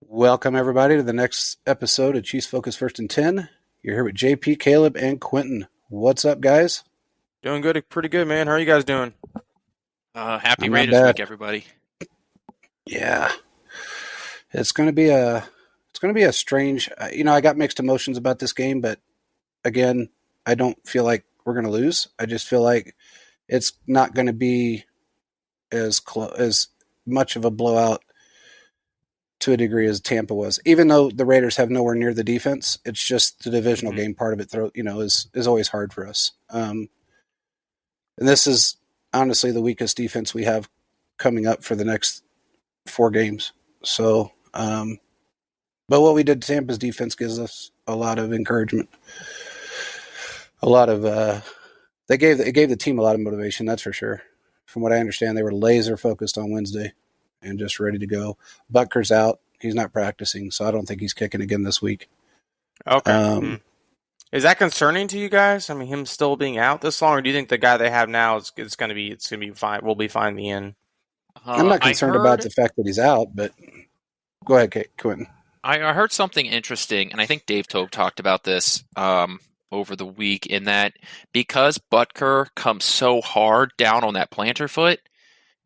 Welcome, everybody, to the next episode of Chiefs Focus First and 10. You're here with JP, Caleb, and Quentin. What's up, guys? Doing good, pretty good, man. How are you guys doing? Happy I'm not Raiders bad. week, everybody. Yeah, it's going to be a strange. I got mixed emotions about this game, but again, I don't feel like we're going to lose. I just feel like it's not going to be as much of a blowout to a degree as Tampa was. Even though the Raiders have nowhere near the defense, it's just the divisional game part of it. Is always hard for us. And this is honestly the weakest defense we have coming up for the next 4 games. So, but what we did to Tampa's defense gives us a lot of encouragement. It gave the team a lot of motivation, that's for sure. From what I understand, they were laser focused on Wednesday and just ready to go. Butker's out; he's not practicing, so I don't think he's kicking again this week. Okay. Is that concerning to you guys? I mean, him still being out this long, or do you think the guy they have now is going to be fine? Will be fine in the end. I'm not I concerned about heard the fact that he's out, but go ahead, Quentin. I heard something interesting, and I think Dave Tobe talked about this over the week, in that because Butker comes so hard down on that plantar foot,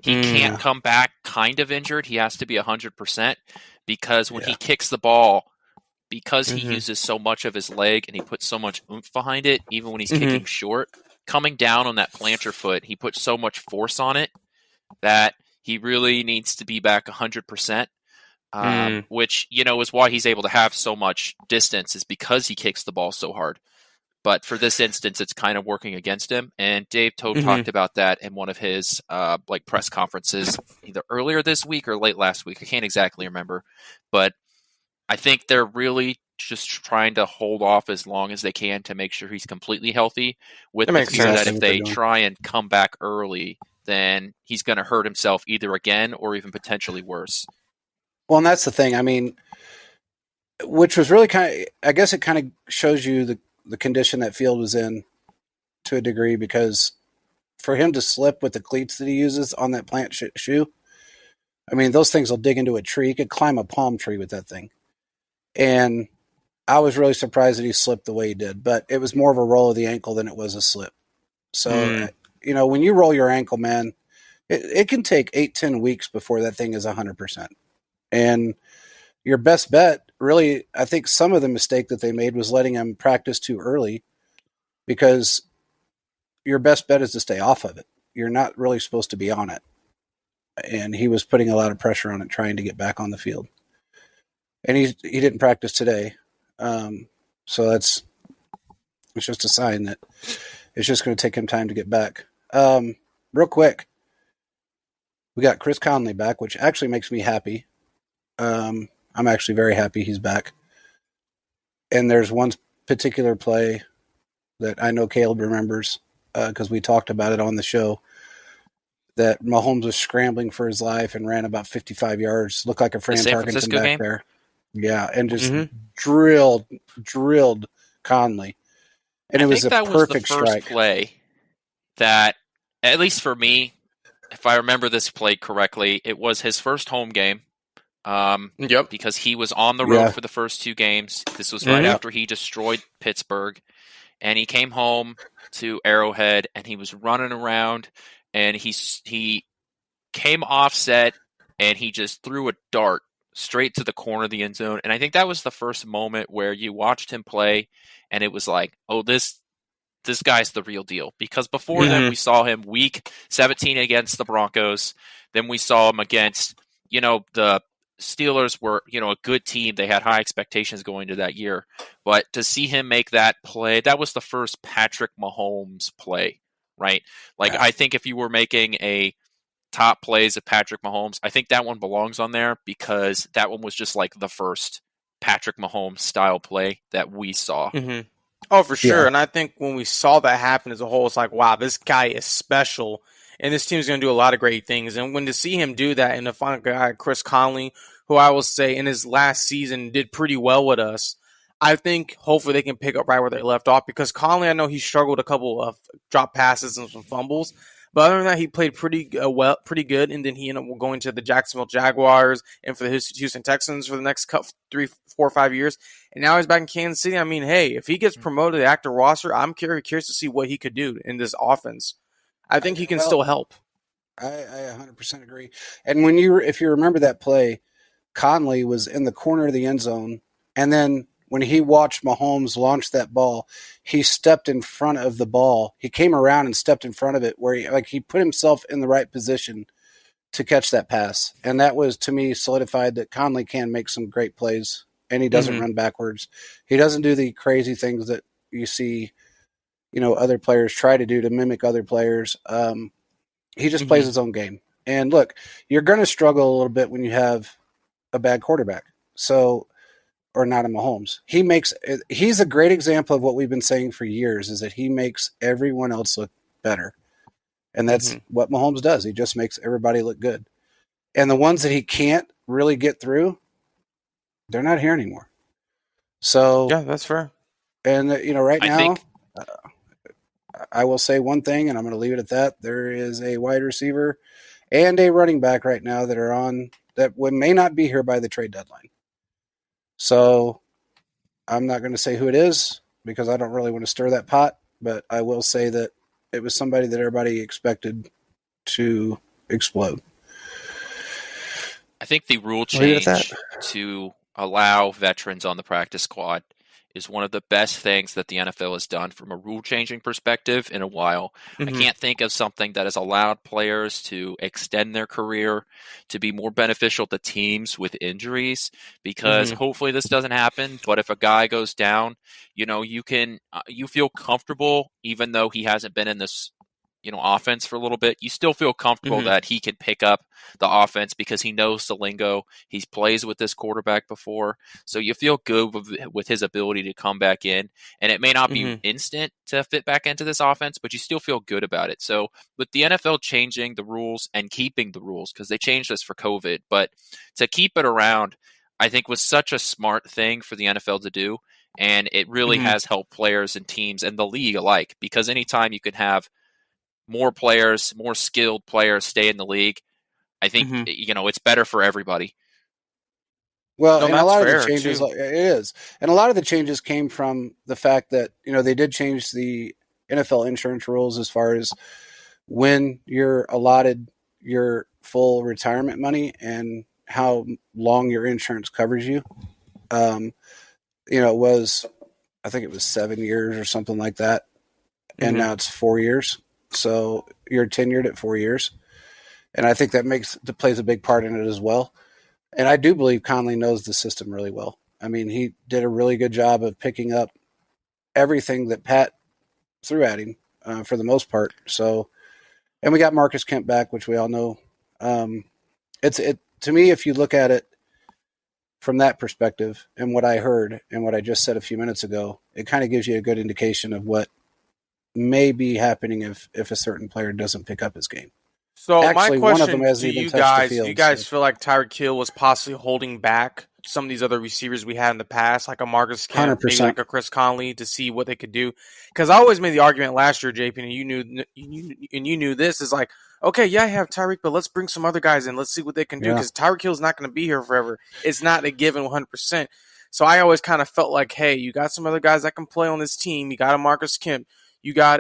he can't come back kind of injured. He has to be 100% because when he kicks the ball, because he uses so much of his leg and he puts so much oomph behind it, even when he's kicking short, coming down on that plantar foot, he puts so much force on it that he really needs to be back 100%, which, is why he's able to have so much distance, is because he kicks the ball so hard. But for this instance, it's kind of working against him. And Dave Tobe talked about that in one of his press conferences, either earlier this week or late last week. I can't exactly remember. But I think they're really just trying to hold off as long as they can to make sure he's completely healthy, with That the makes fear sense. that if they try and come back early, then he's going to hurt himself either again or even potentially worse. Well, and that's the thing. I mean, which was really I guess it kind of shows you the condition that field was in to a degree, because for him to slip with the cleats that he uses on that plant shoe, I mean, those things will dig into a tree. He could climb a palm tree with that thing. And I was really surprised that he slipped the way he did, but it was more of a roll of the ankle than it was a slip. So, when you roll your ankle, man, it can take 8-10 weeks before that thing is 100%. And your best bet, really, I think some of the mistake that they made was letting him practice too early, because your best bet is to stay off of it. You're not really supposed to be on it. And he was putting a lot of pressure on it, trying to get back on the field. And he didn't practice today. So it's just a sign that it's just going to take him time to get back. Real quick, we got Chris Conley back, which actually makes me happy. I'm actually very happy he's back. And there's one particular play that I know Caleb remembers, because we talked about it on the show, that Mahomes was scrambling for his life and ran about 55 yards. Looked like a Fran San Tarkenton Francisco back game? there. Yeah, and just drilled Conley. And it was a that was the perfect first strike. play that, at least for me, if I remember this play correctly, it was his first home game. Because he was on the road for the first 2 games. This was right after he destroyed Pittsburgh, and he came home to Arrowhead, and he was running around, and he came offset, and he just threw a dart straight to the corner of the end zone. And I think that was the first moment where you watched him play, and it was like, oh, this guy's the real deal. Because before then, we saw him week 17 against the Broncos. Then we saw him against, the Steelers were, a good team. They had high expectations going into that year. But to see him make that play, that was the first Patrick Mahomes play, right? I think if you were making a top plays of Patrick Mahomes, I think that one belongs on there, because that one was just like the first Patrick Mahomes style play that we saw. Oh, for sure. Yeah. And I think when we saw that happen as a whole, it's like, wow, this guy is special. And this team is going to do a lot of great things. And when to see him do that, and the final guy, Chris Conley, who I will say in his last season did pretty well with us, I think hopefully they can pick up right where they left off, because Conley, I know he struggled a couple of drop passes and some fumbles, But other than that, he played pretty good, and then he ended up going to the Jacksonville Jaguars and for the Houston Texans for the next 3, 4, 5 years. And now he's back in Kansas City. I mean, hey, if he gets promoted to the active roster, I'm curious to see what he could do in this offense. I think he can still help. I 100% agree. And if you remember that play, Conley was in the corner of the end zone, and then when he watched Mahomes launch that ball, he stepped in front of the ball. He came around and stepped in front of it where he put himself in the right position to catch that pass. And that was, to me, solidified that Conley can make some great plays, and he doesn't run backwards. He doesn't do the crazy things that you see, other players try to do to mimic other players. He just plays his own game. And look, you're going to struggle a little bit when you have a bad quarterback. Or not a Mahomes. He's a great example of what we've been saying for years, is that he makes everyone else look better. And that's what Mahomes does. He just makes everybody look good. And the ones that he can't really get through, they're not here anymore. So yeah, that's fair. And right now, I will say one thing, and I'm going to leave it at that. There is a wide receiver and a running back right now that are on that may not be here by the trade deadline. So I'm not going to say who it is because I don't really want to stir that pot, but I will say that it was somebody that everybody expected to explode. I think the rule change to allow veterans on the practice squad is one of the best things that the NFL has done from a rule-changing perspective in a while. I can't think of something that has allowed players to extend their career, to be more beneficial to teams with injuries, because hopefully this doesn't happen. But if a guy goes down, you feel comfortable, even though he hasn't been in this offense for a little bit, you still feel comfortable that he can pick up the offense because he knows the lingo. He's plays with this quarterback before. So you feel good with his ability to come back in. And it may not be instant to fit back into this offense, but you still feel good about it. So with the NFL changing the rules and keeping the rules, because they changed this for COVID, but to keep it around, I think was such a smart thing for the NFL to do. And it really has helped players and teams and the league alike, because anytime you can have more players, more skilled players stay in the league, I think it's better for everybody. Well, and a lot of the changes, it is, and a lot of the changes came from the fact that they did change the NFL insurance rules as far as when you're allotted your full retirement money and how long your insurance covers you. It was, I think it was 7 years or something like that, and now it's 4 years. So you're tenured at 4 years. And I think that plays a big part in it as well. And I do believe Conley knows the system really well. I mean, he did a really good job of picking up everything that Pat threw at him for the most part. So, and we got Marcus Kemp back, which we all know. To me, if you look at it from that perspective and what I heard and what I just said a few minutes ago, it kind of gives you a good indication of what may be happening if a certain player doesn't pick up his game. So actually, my question to you guys, do you guys feel like Tyreek Hill was possibly holding back some of these other receivers we had in the past, like a Marcus Kemp, maybe like a Chris Conley, to see what they could do? Because I always made the argument last year, JP, and you knew this is like, okay, yeah, I have Tyreek, but let's bring some other guys in. Let's see what they can do, because Tyreek Hill's not going to be here forever. It's not a given 100%. So I always kind of felt like, hey, you got some other guys that can play on this team. You got a Marcus Kemp. You got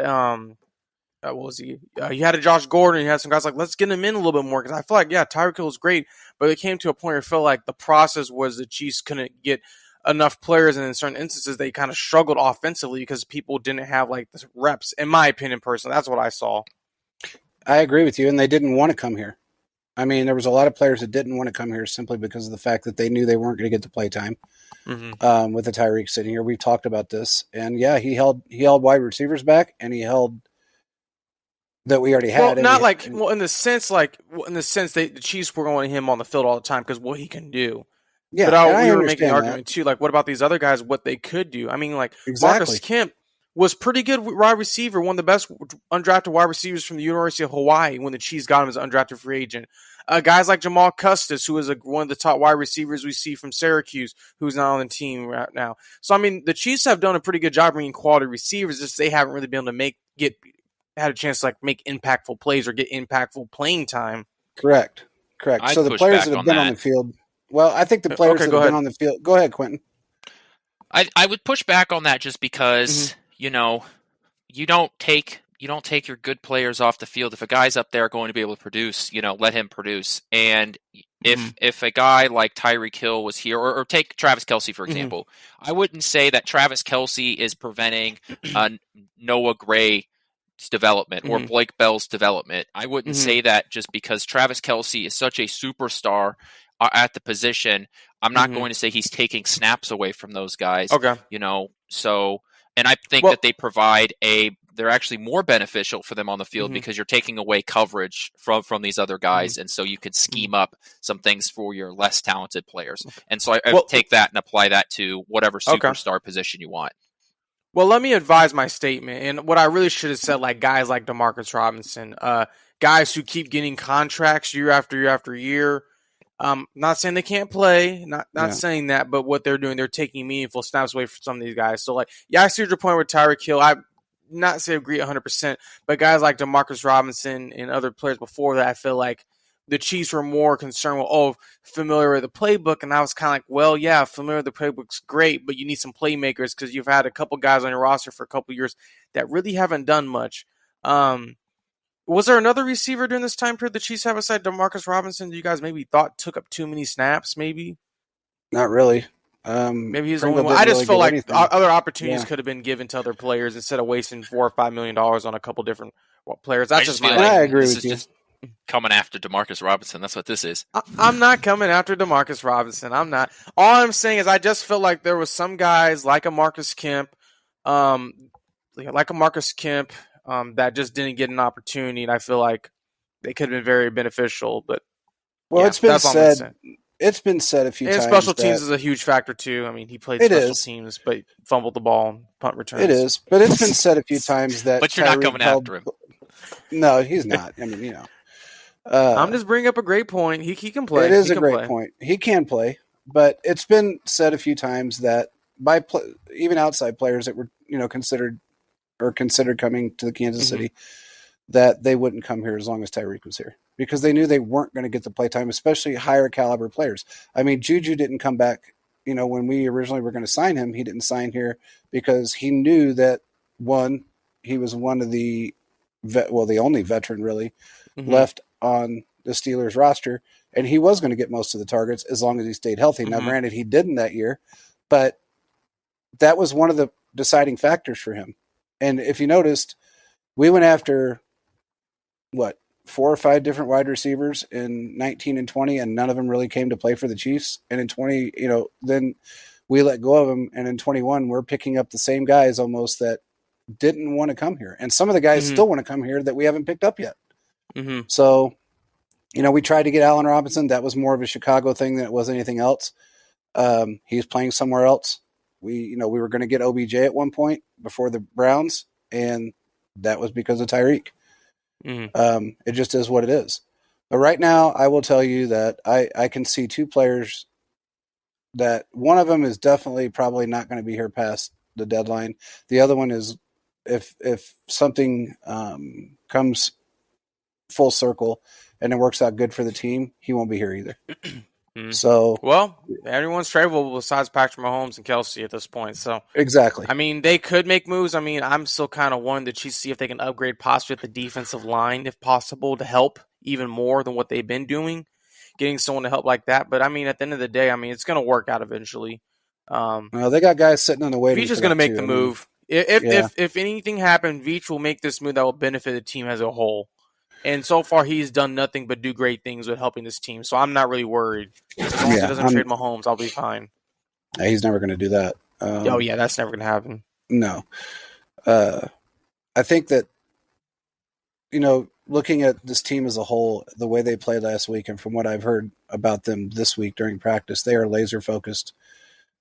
what was he? You had a Josh Gordon. You had some guys like, let's get him in a little bit more, because I feel like, yeah, Tyreek Hill was great, but it came to a point where I felt like the process was the Chiefs couldn't get enough players, and in certain instances they kind of struggled offensively because people didn't have like the reps. In my opinion, personally, that's what I saw. I agree with you, and they didn't want to come here. I mean, there was a lot of players that didn't want to come here simply because of the fact that they knew they weren't going to get the play time. With the Tyreek sitting here, we've talked about this, and yeah, he held wide receivers back, and he held that we already had. Well, in the sense the Chiefs were going him on the field all the time because what he can do. Yeah, but we were making the argument too, like, what about these other guys? What they could do? I mean, like Marcus Kemp was pretty good wide receiver, one of the best undrafted wide receivers from the University of Hawaii when the Chiefs got him as an undrafted free agent. Guys like Jamal Custis, who is one of the top wide receivers we see from Syracuse, who's not on the team right now. So, I mean, the Chiefs have done a pretty good job bringing quality receivers, just they haven't really been able to get had a chance to like make impactful plays or get impactful playing time. Correct. So the players that have been on the field. Well, I think the players that have been on the field. Go ahead, Quentin. I would push back on that just because you don't take your good players off the field. If a guy's up there going to be able to produce, let him produce. And if a guy like Tyreek Hill was here, or take Travis Kelce for example, I wouldn't say that Travis Kelce is preventing Noah Gray's development or Blake Bell's development. I wouldn't say that just because Travis Kelce is such a superstar at the position. I'm not going to say he's taking snaps away from those guys. Okay. So, and I think that they're actually more beneficial for them on the field because you're taking away coverage from these other guys. And so you could scheme up some things for your less talented players. And so I take that and apply that to whatever superstar position you want. Well, let me advise my statement. And what I really should have said, like guys like Demarcus Robinson, guys who keep getting contracts year after year after year. Not saying they can't play, not saying that, but what they're doing, they're taking meaningful snaps away from some of these guys. So, I see your point with Tyreek Hill. I not say agree 100%, but guys like Demarcus Robinson and other players before that, I feel like the Chiefs were more concerned with, familiar with the playbook. And I was kind of like, well, yeah, familiar with the playbook's great, but you need some playmakers because you've had a couple guys on your roster for a couple years that really haven't done much. Was there another receiver during this time period the Chiefs have aside Demarcus Robinson you guys maybe thought took up too many snaps, maybe? Not really. Maybe he's the only one. I just feel like other opportunities could have been given to other players instead of wasting $4 or $5 million on a couple different players. That's just my. I agree with you. Just coming after Demarcus Robinson. That's what this is. I'm not coming after Demarcus Robinson. I'm not. All I'm saying is I just felt like there was some guys like a Marcus Kemp, that just didn't get an opportunity, and I feel like they could have been very beneficial. But it's been said. It's been said a few times. And special teams is a huge factor too. I mean, he played special teams, but fumbled the ball and punt returns. It is, but it's been said a few times that. But you're not coming after him. No, he's not. I mean, I'm just bringing up a great point. He can play. It is a great point. He can play, but it's been said a few times that by even outside players that were considered coming to the Kansas City, that they wouldn't come here as long as Tyreek was here because they knew they weren't going to get the play time, especially higher caliber players. I mean, Juju didn't come back. When we originally were going to sign him, he didn't sign here because he knew that he was one of the the only veteran really left on the Steelers roster, and he was going to get most of the targets as long as he stayed healthy. Now, granted, he didn't that year, but that was one of the deciding factors for him. And if you noticed, we went after 4 or 5 different wide receivers in 19 and 20, and none of them really came to play for the Chiefs. And in 20, then we let go of them. And in 21, we're picking up the same guys almost that didn't want to come here. And some of the guys still want to come here that we haven't picked up yet. So, we tried to get Allen Robinson. That was more of a Chicago thing than it was anything else. He's playing somewhere else. We were going to get OBJ at one point before the Browns, and that was because of Tyreek. It just is what it is. But right now, I will tell you that I can see 2 players that one of them is definitely probably not going to be here past the deadline. The other one is if something comes full circle and it works out good for the team, he won't be here either. So, everyone's tradable besides Patrick Mahomes and Kelce at this point. So exactly. I mean, they could make moves. I mean, I'm still kind of wanting the Chiefs to see if they can upgrade possibly at the defensive line, if possible, to help even more than what they've been doing, getting someone to help like that. But I mean, at the end of the day, I mean, it's going to work out eventually. They got guys sitting on the waiting. Veach is going to make the move. If anything happened, Veach will make this move that will benefit the team as a whole. And so far, he's done nothing but do great things with helping this team. So I'm not really worried. As long as he doesn't trade Mahomes, I'll be fine. He's never going to do that. That's never going to happen. No. I think that, looking at this team as a whole, the way they played last week, and from what I've heard about them this week during practice, they are laser focused.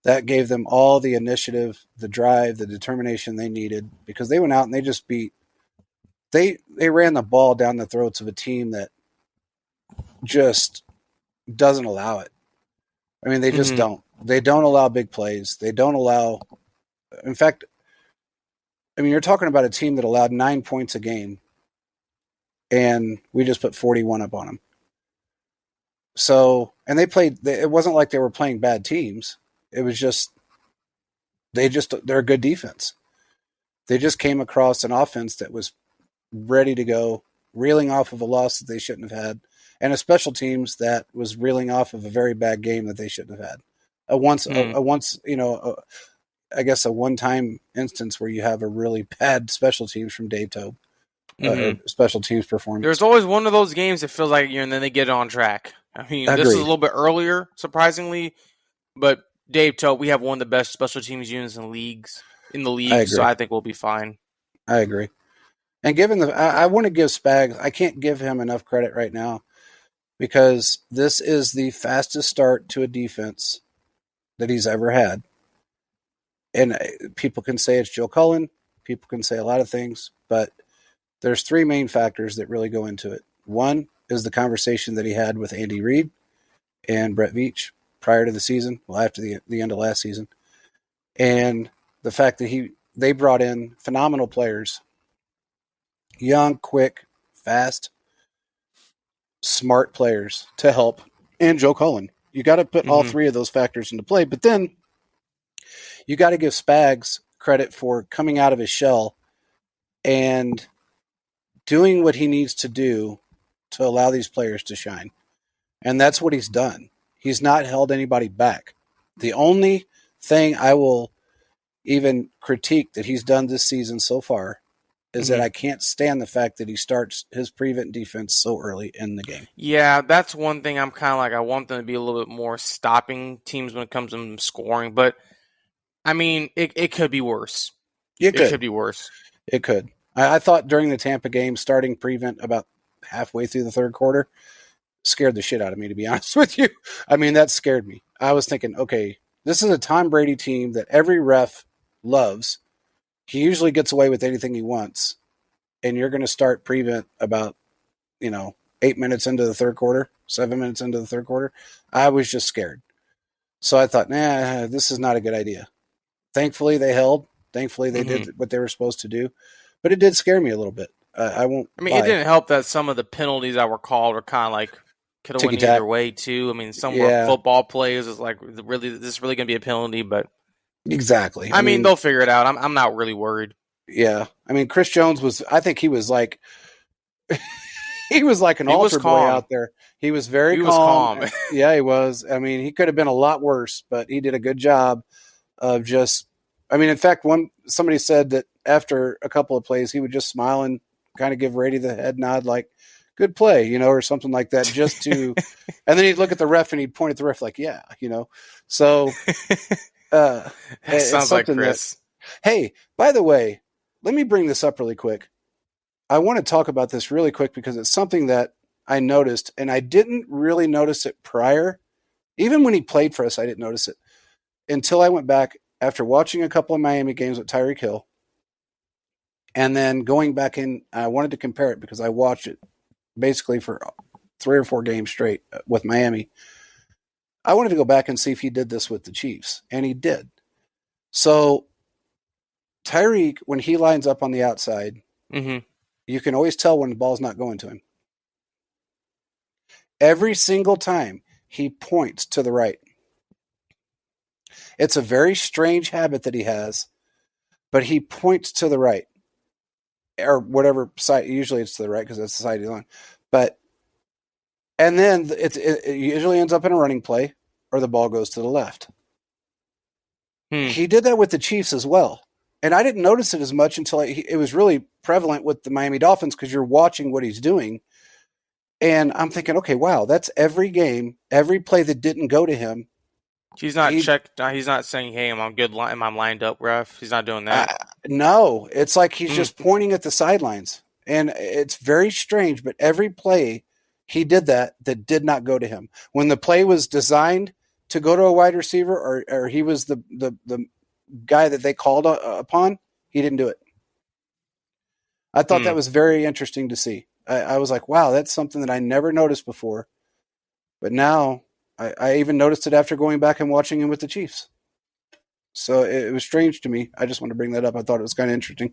That gave them all the initiative, the drive, the determination they needed because they went out and they just beat. They ran the ball down the throats of a team that just doesn't allow it. I mean, they just don't. They don't allow big plays. They don't allow – in fact, I mean, you're talking about a team that allowed 9 points a game, and we just put 41 up on them. So, and it wasn't like they were playing bad teams. It was just, they're a good defense. They just came across an offense that was ready to go, reeling off of a loss that they shouldn't have had, and a special teams that was reeling off of a very bad game that they shouldn't have had. A one-time instance where you have a really bad special teams from Dave Tobe, or special teams performance. There's always one of those games that feels like and then they get on track. I mean, This is a little bit earlier, surprisingly, but Dave Tobe, we have one of the best special teams units in the league, so I think we'll be fine. I agree. And I want to give Spags, I can't give him enough credit right now because this is the fastest start to a defense that he's ever had. And people can say it's Joe Cullen. People can say a lot of things, but there's 3 main factors that really go into it. One is the conversation that he had with Andy Reid and Brett Veach prior to the season, after the end of last season. And the fact that they brought in phenomenal players, young, quick, fast, smart players to help, and Joe Cullen. You got to put all 3 of those factors into play, but then you got to give Spags credit for coming out of his shell and doing what he needs to do to allow these players to shine. And that's what he's done. He's not held anybody back. The only thing I will even critique that he's done this season so far is that I can't stand the fact that he starts his prevent defense so early in the game. Yeah, that's one thing I'm kind of like, I want them to be a little bit more stopping teams when it comes to scoring. But, I mean, it could be worse. It could be worse. It could. I thought during the Tampa game, starting prevent about halfway through the third quarter scared the shit out of me, to be honest with you. I mean, that scared me. I was thinking, okay, this is a Tom Brady team that every ref loves. He usually gets away with anything he wants. And you're going to start prevent about, 8 minutes into the third quarter, 7 minutes into the third quarter. I was just scared. So I thought, this is not a good idea. Thankfully, they held. Thankfully, they did what they were supposed to do. But it did scare me a little bit. I won't. I mean, it didn't help that some of the penalties that were called were kind of like could have went either way too. I mean, some were football plays. It's like, really, this is really going to be a penalty, but exactly. I mean, they'll figure it out. I'm not really worried. Yeah, I mean, Chris Jones I think he was like, he was like an altar boy out there. He was very calm. Yeah, he was. I mean, he could have been a lot worse, but he did a good job of just. I mean, in fact, somebody said that after a couple of plays, he would just smile and kind of give Brady the head nod, like "good play," or something like that, just to. And then he'd look at the ref and he'd point at the ref like, "Yeah," So that sounds like Chris. Hey, by the way, let me bring this up really quick. I want to talk about this really quick because it's something that I noticed, and I didn't really notice it prior. Even when he played for us, I didn't notice it until I went back after watching a couple of Miami games with Tyreek Hill. And then going back in, I wanted to compare it because I watched it basically for 3 or 4 games straight with Miami. I wanted to go back and see if he did this with the Chiefs, and he did. So Tyreek, when he lines up on the outside, you can always tell when the ball's not going to him. Every single time he points to the right. It's a very strange habit that he has, but he points to the right. Or whatever side, usually it's to the right because that's the side he's on. And then it usually ends up in a running play or the ball goes to the left. He did that with the Chiefs as well. And I didn't notice it as much until it was really prevalent with the Miami Dolphins because you're watching what he's doing. And I'm thinking, okay, wow, that's every game, every play that didn't go to him. He's not checked. He's not saying, "Hey, am I good? Am I lined up, ref?" He's not doing that. No, it's like he's just pointing at the sidelines, and it's very strange. But every play he did that did not go to him. When the play was designed to go to a wide receiver, or he was the guy that they called upon, he didn't do it. I thought that was very interesting to see. I was like, wow, that's something that I never noticed before, but now. I even noticed it after going back and watching him with the Chiefs. So it was strange to me. I just wanted to bring that up. I thought it was kind of interesting.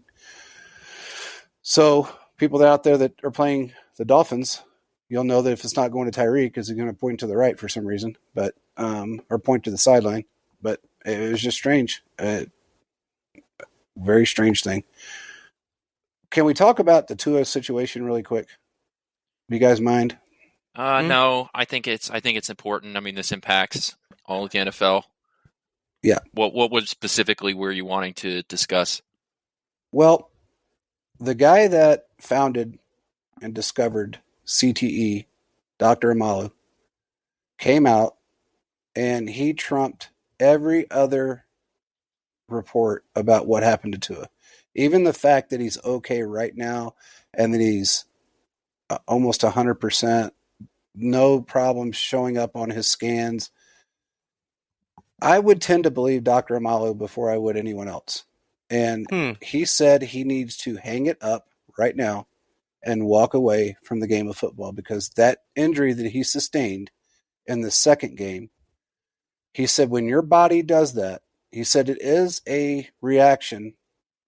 So people out there that are playing the Dolphins, you'll know that if it's not going to Tyreek, because he's going to point to the right for some reason, but or point to the sideline. But it was just strange. Very strange thing. Can we talk about the Tua situation really quick? Do you guys mind? No, I think it's important. I mean, this impacts all of the NFL. Yeah. What was specifically were you wanting to discuss? Well, the guy that founded and discovered CTE, Dr. Amalu, came out and he trumped every other report about what happened to Tua. Even the fact that he's okay right now and that he's almost 100%, no problems showing up on his scans. I would tend to believe Dr. Amalu before I would anyone else. And he said he needs to hang it up right now and walk away from the game of football because that injury that he sustained in the second game, he said when your body does that, he said it is a reaction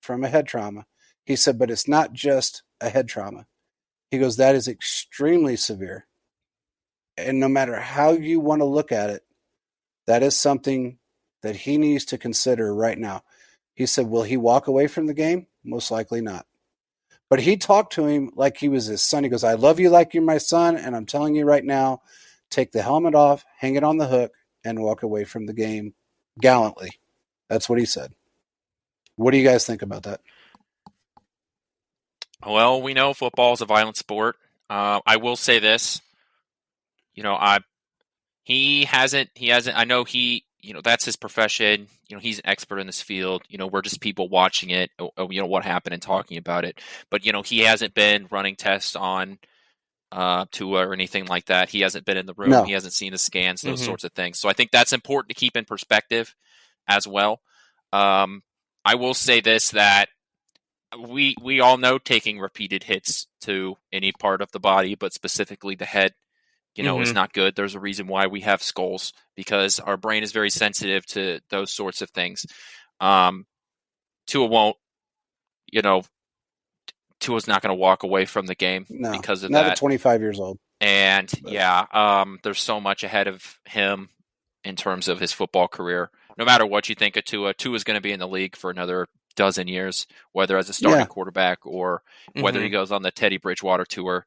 from a head trauma. He said, but it's not just a head trauma. He goes, that is extremely severe. And no matter how you want to look at it, that is something that he needs to consider right now. He said, will he walk away from the game? Most likely not. But he talked to him like he was his son. He goes, I love you like you're my son, and I'm telling you right now, take the helmet off, hang it on the hook, and walk away from the game gallantly. That's what he said. What do you guys think about that? Well, we know football is a violent sport. I will say this. He hasn't, I know that's his profession. He's an expert in this field. We're just people watching it, what happened and talking about it. But, he hasn't been running tests on Tua or anything like that. He hasn't been in the room. No. He hasn't seen the scans, those sorts of things. So I think that's important to keep in perspective as well. I will say this, that we all know taking repeated hits to any part of the body, but specifically the head, is not good. There's a reason why we have skulls, because our brain is very sensitive to those sorts of things. Tua won't, Tua's not going to walk away from the game because of that. Not at 25 years old. And there's so much ahead of him in terms of his football career. No matter what you think of Tua, Tua's going to be in the league for another dozen years, whether as a starting quarterback or whether he goes on the Teddy Bridgewater tour.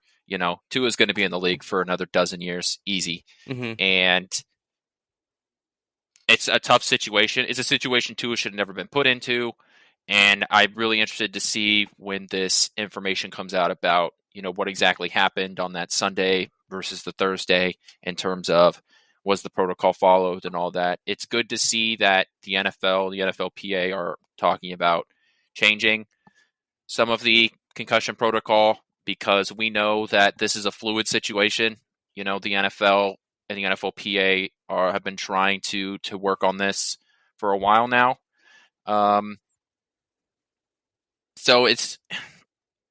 Tua's going to be in the league for another dozen years, easy. And it's a tough situation. It's a situation Tua should have never been put into. And I'm really interested to see when this information comes out about, what exactly happened on that Sunday versus the Thursday in terms of was the protocol followed and all that. It's good to see that the NFL, the NFLPA are talking about changing some of the concussion protocol, because we know that this is a fluid situation. The NFL and the NFLPA have been trying to work on this for a while now. So it's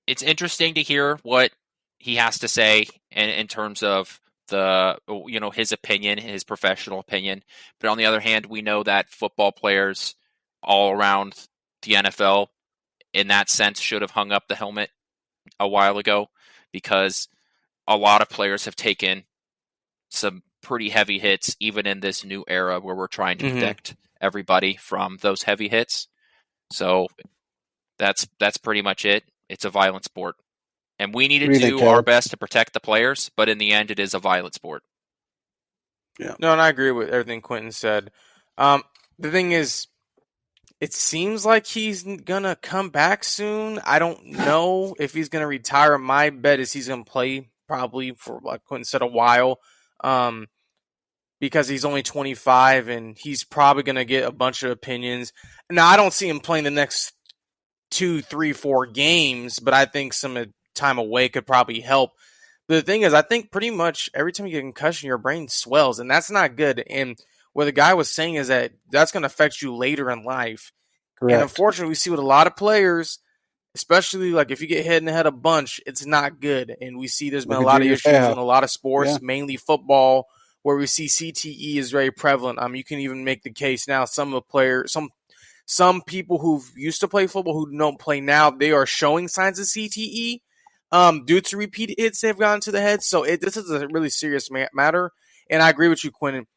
interesting to hear what he has to say in terms of his opinion, his professional opinion. But on the other hand, we know that football players all around the NFL in that sense should have hung up the helmet a while ago, because a lot of players have taken some pretty heavy hits, even in this new era where we're trying to protect everybody from those heavy hits. So that's pretty much it. It's a violent sport, and we need to do our best to protect the players, but in the end, it is a violent sport. Yeah. No, and I agree with everything Quentin said. The thing is, it seems like he's going to come back soon. I don't know if he's going to retire. My bet is he's going to play probably for, like Quentin said, a while, because he's only 25 and he's probably going to get a bunch of opinions. Now, I don't see him playing the next 2, 3, 4 games, but I think some time away could probably help. But the thing is, I think pretty much every time you get a concussion, your brain swells, and that's not good. And what the guy was saying is that that's going to affect you later in life. Correct. And unfortunately, we see with a lot of players, especially like if you get hit in the head a bunch, it's not good. And we see there's been a lot of issues in a lot of sports, mainly football, where we see CTE is very prevalent. You can even make the case now some some people who used to play football who don't play now, they are showing signs of CTE due to repeated hits they've gotten to the head. So this is a really serious matter. And I agree with you, Quentin.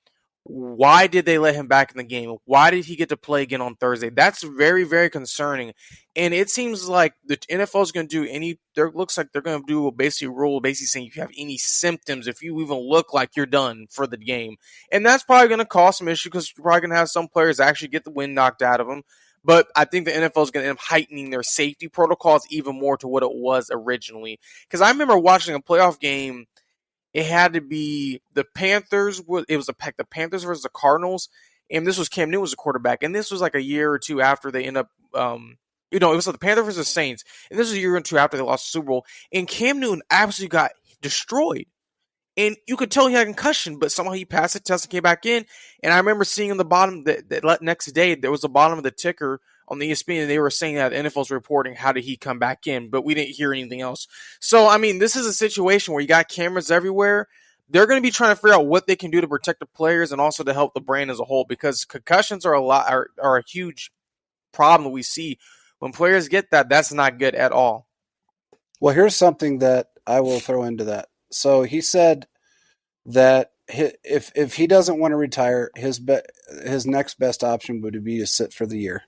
Why did they let him back in the game? Why did he get to play again on Thursday? That's very, very concerning. And it seems like the NFL is going to do looks like they're going to do a basic rule, basically saying if you have any symptoms, if you even look like you're done for the game. And that's probably going to cause some issue because you're probably going to have some players actually get the wind knocked out of them. But I think the NFL is going to end up heightening their safety protocols even more to what it was originally. Because I remember watching a playoff game. It had to be the Panthers. It was the Panthers versus the Cardinals, and this was Cam Newton was the quarterback. And this was like a year or two after they end up, it was like the Panthers versus the Saints, and this was a year or two after they lost the Super Bowl. And Cam Newton absolutely got destroyed, and you could tell he had a concussion, but somehow he passed the test and came back in. And I remember seeing on the bottom that next day there was the bottom of the ticker on the ESPN, and they were saying that the NFL's reporting how did he come back in, but we didn't hear anything else. So, I mean, this is a situation where you got cameras everywhere. They're going to be trying to figure out what they can do to protect the players and also to help the brand as a whole, because concussions are a huge problem that we see. When players get that, that's not good at all. Well, here's something that I will throw into that. So he said that if he doesn't want to retire, his next best option would be to sit for the year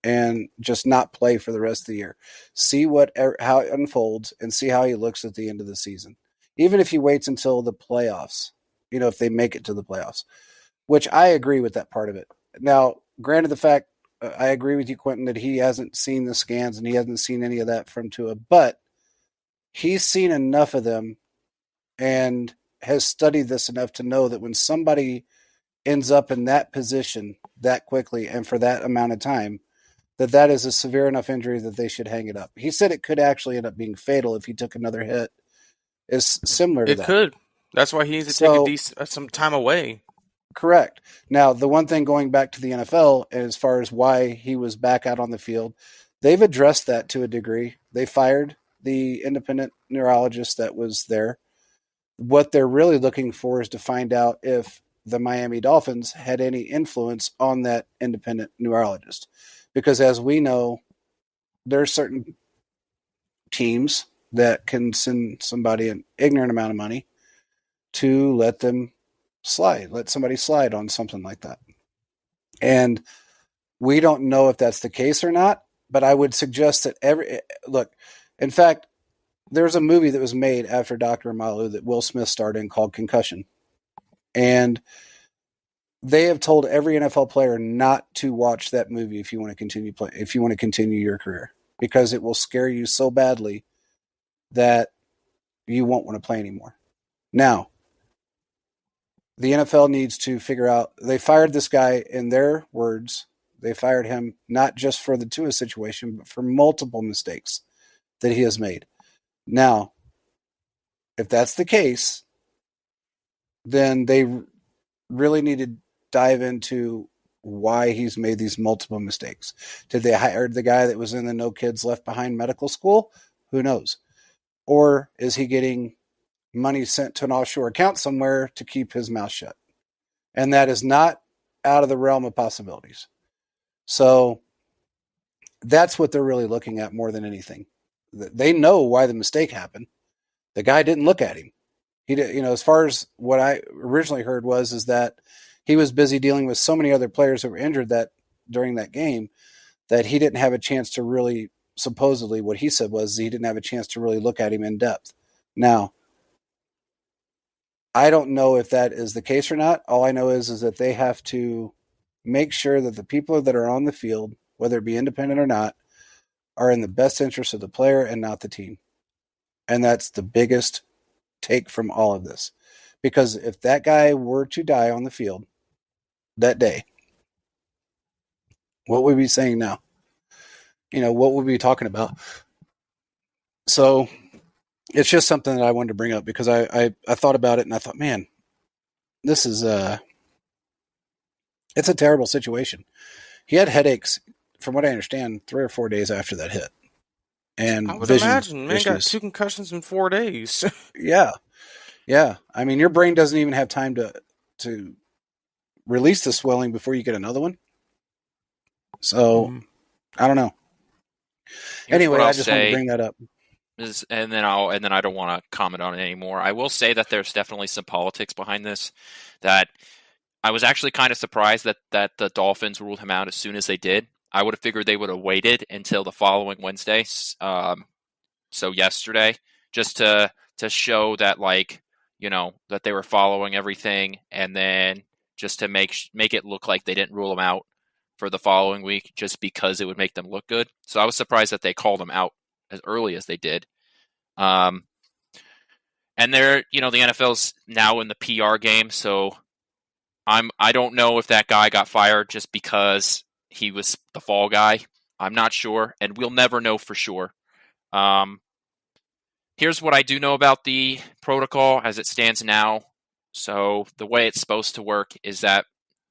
and just not play for the rest of the year. See how it unfolds and see how he looks at the end of the season. Even if he waits until the playoffs, if they make it to the playoffs, which I agree with that part of it. Now, granted the fact, I agree with you, Quentin, that he hasn't seen the scans and he hasn't seen any of that from Tua, but he's seen enough of them and has studied this enough to know that when somebody ends up in that position that quickly and for that amount of time, that is a severe enough injury that they should hang it up. He said it could actually end up being fatal if he took another hit. It's similar to that. It could. That's why he needs to take some time away. Correct. Now, the one thing going back to the NFL, as far as why he was back out on the field, they've addressed that to a degree. They fired the independent neurologist that was there. What they're really looking for is to find out if the Miami Dolphins had any influence on that independent neurologist. Because as we know, there are certain teams that can send somebody an ignorant amount of money to let somebody slide on something like that. And we don't know if that's the case or not, but I would suggest that in fact, there's a movie that was made after Dr. Malu that Will Smith starred in called Concussion. And they have told every NFL player not to watch that movie if you want to continue your career, because it will scare you so badly that you won't want to play anymore. Now, the NFL needs to figure out, they fired this guy, in their words, they fired him not just for the Tua situation, but for multiple mistakes that he has made. Now, if that's the case, then they really need to dive into why he's made these multiple mistakes. Did they hire the guy that was in the No Kids Left Behind medical school? Who knows? Or is he getting money sent to an offshore account somewhere to keep his mouth shut? And that is not out of the realm of possibilities. So that's what they're really looking at more than anything. They know why the mistake happened. The guy didn't look at him. He did, as far as what I originally heard is that he was busy dealing with so many other players that were injured that during that game that he didn't have a chance to really, supposedly what he said was he didn't have a chance to really look at him in depth. Now, I don't know if that is the case or not. All I know is that they have to make sure that the people that are on the field, whether it be independent or not, are in the best interest of the player and not the team. And that's the biggest take from all of this. Because if that guy were to die on the field that day, what would we be saying now? What would we be talking about? So it's just something that I wanted to bring up because I thought about it and I thought, man, this is it's a terrible situation. He had headaches, from what I understand, 3 or 4 days after that hit. And I would imagine, man, got 2 concussions in 4 days. Yeah. I mean, your brain doesn't even have time to release the swelling before you get another one. So I don't know. Anyway, I just want to bring that up. And then I don't want to comment on it anymore. I will say that there's definitely some politics behind this. That I was actually kind of surprised that the Dolphins ruled him out as soon as they did. I would have figured they would have waited until the following Wednesday, so yesterday, just to show that, like, you know, that they were following everything, and then just to make it look like they didn't rule him out for the following week, just because it would make them look good. So I was surprised that they called him out as early as they did. And they're, you know, the NFL's now in the PR game, so I don't know if that guy got fired just because he was the fall guy. I'm not sure, and we'll never know for sure. Here's what I do know about the protocol as it stands now. So the way it's supposed to work is that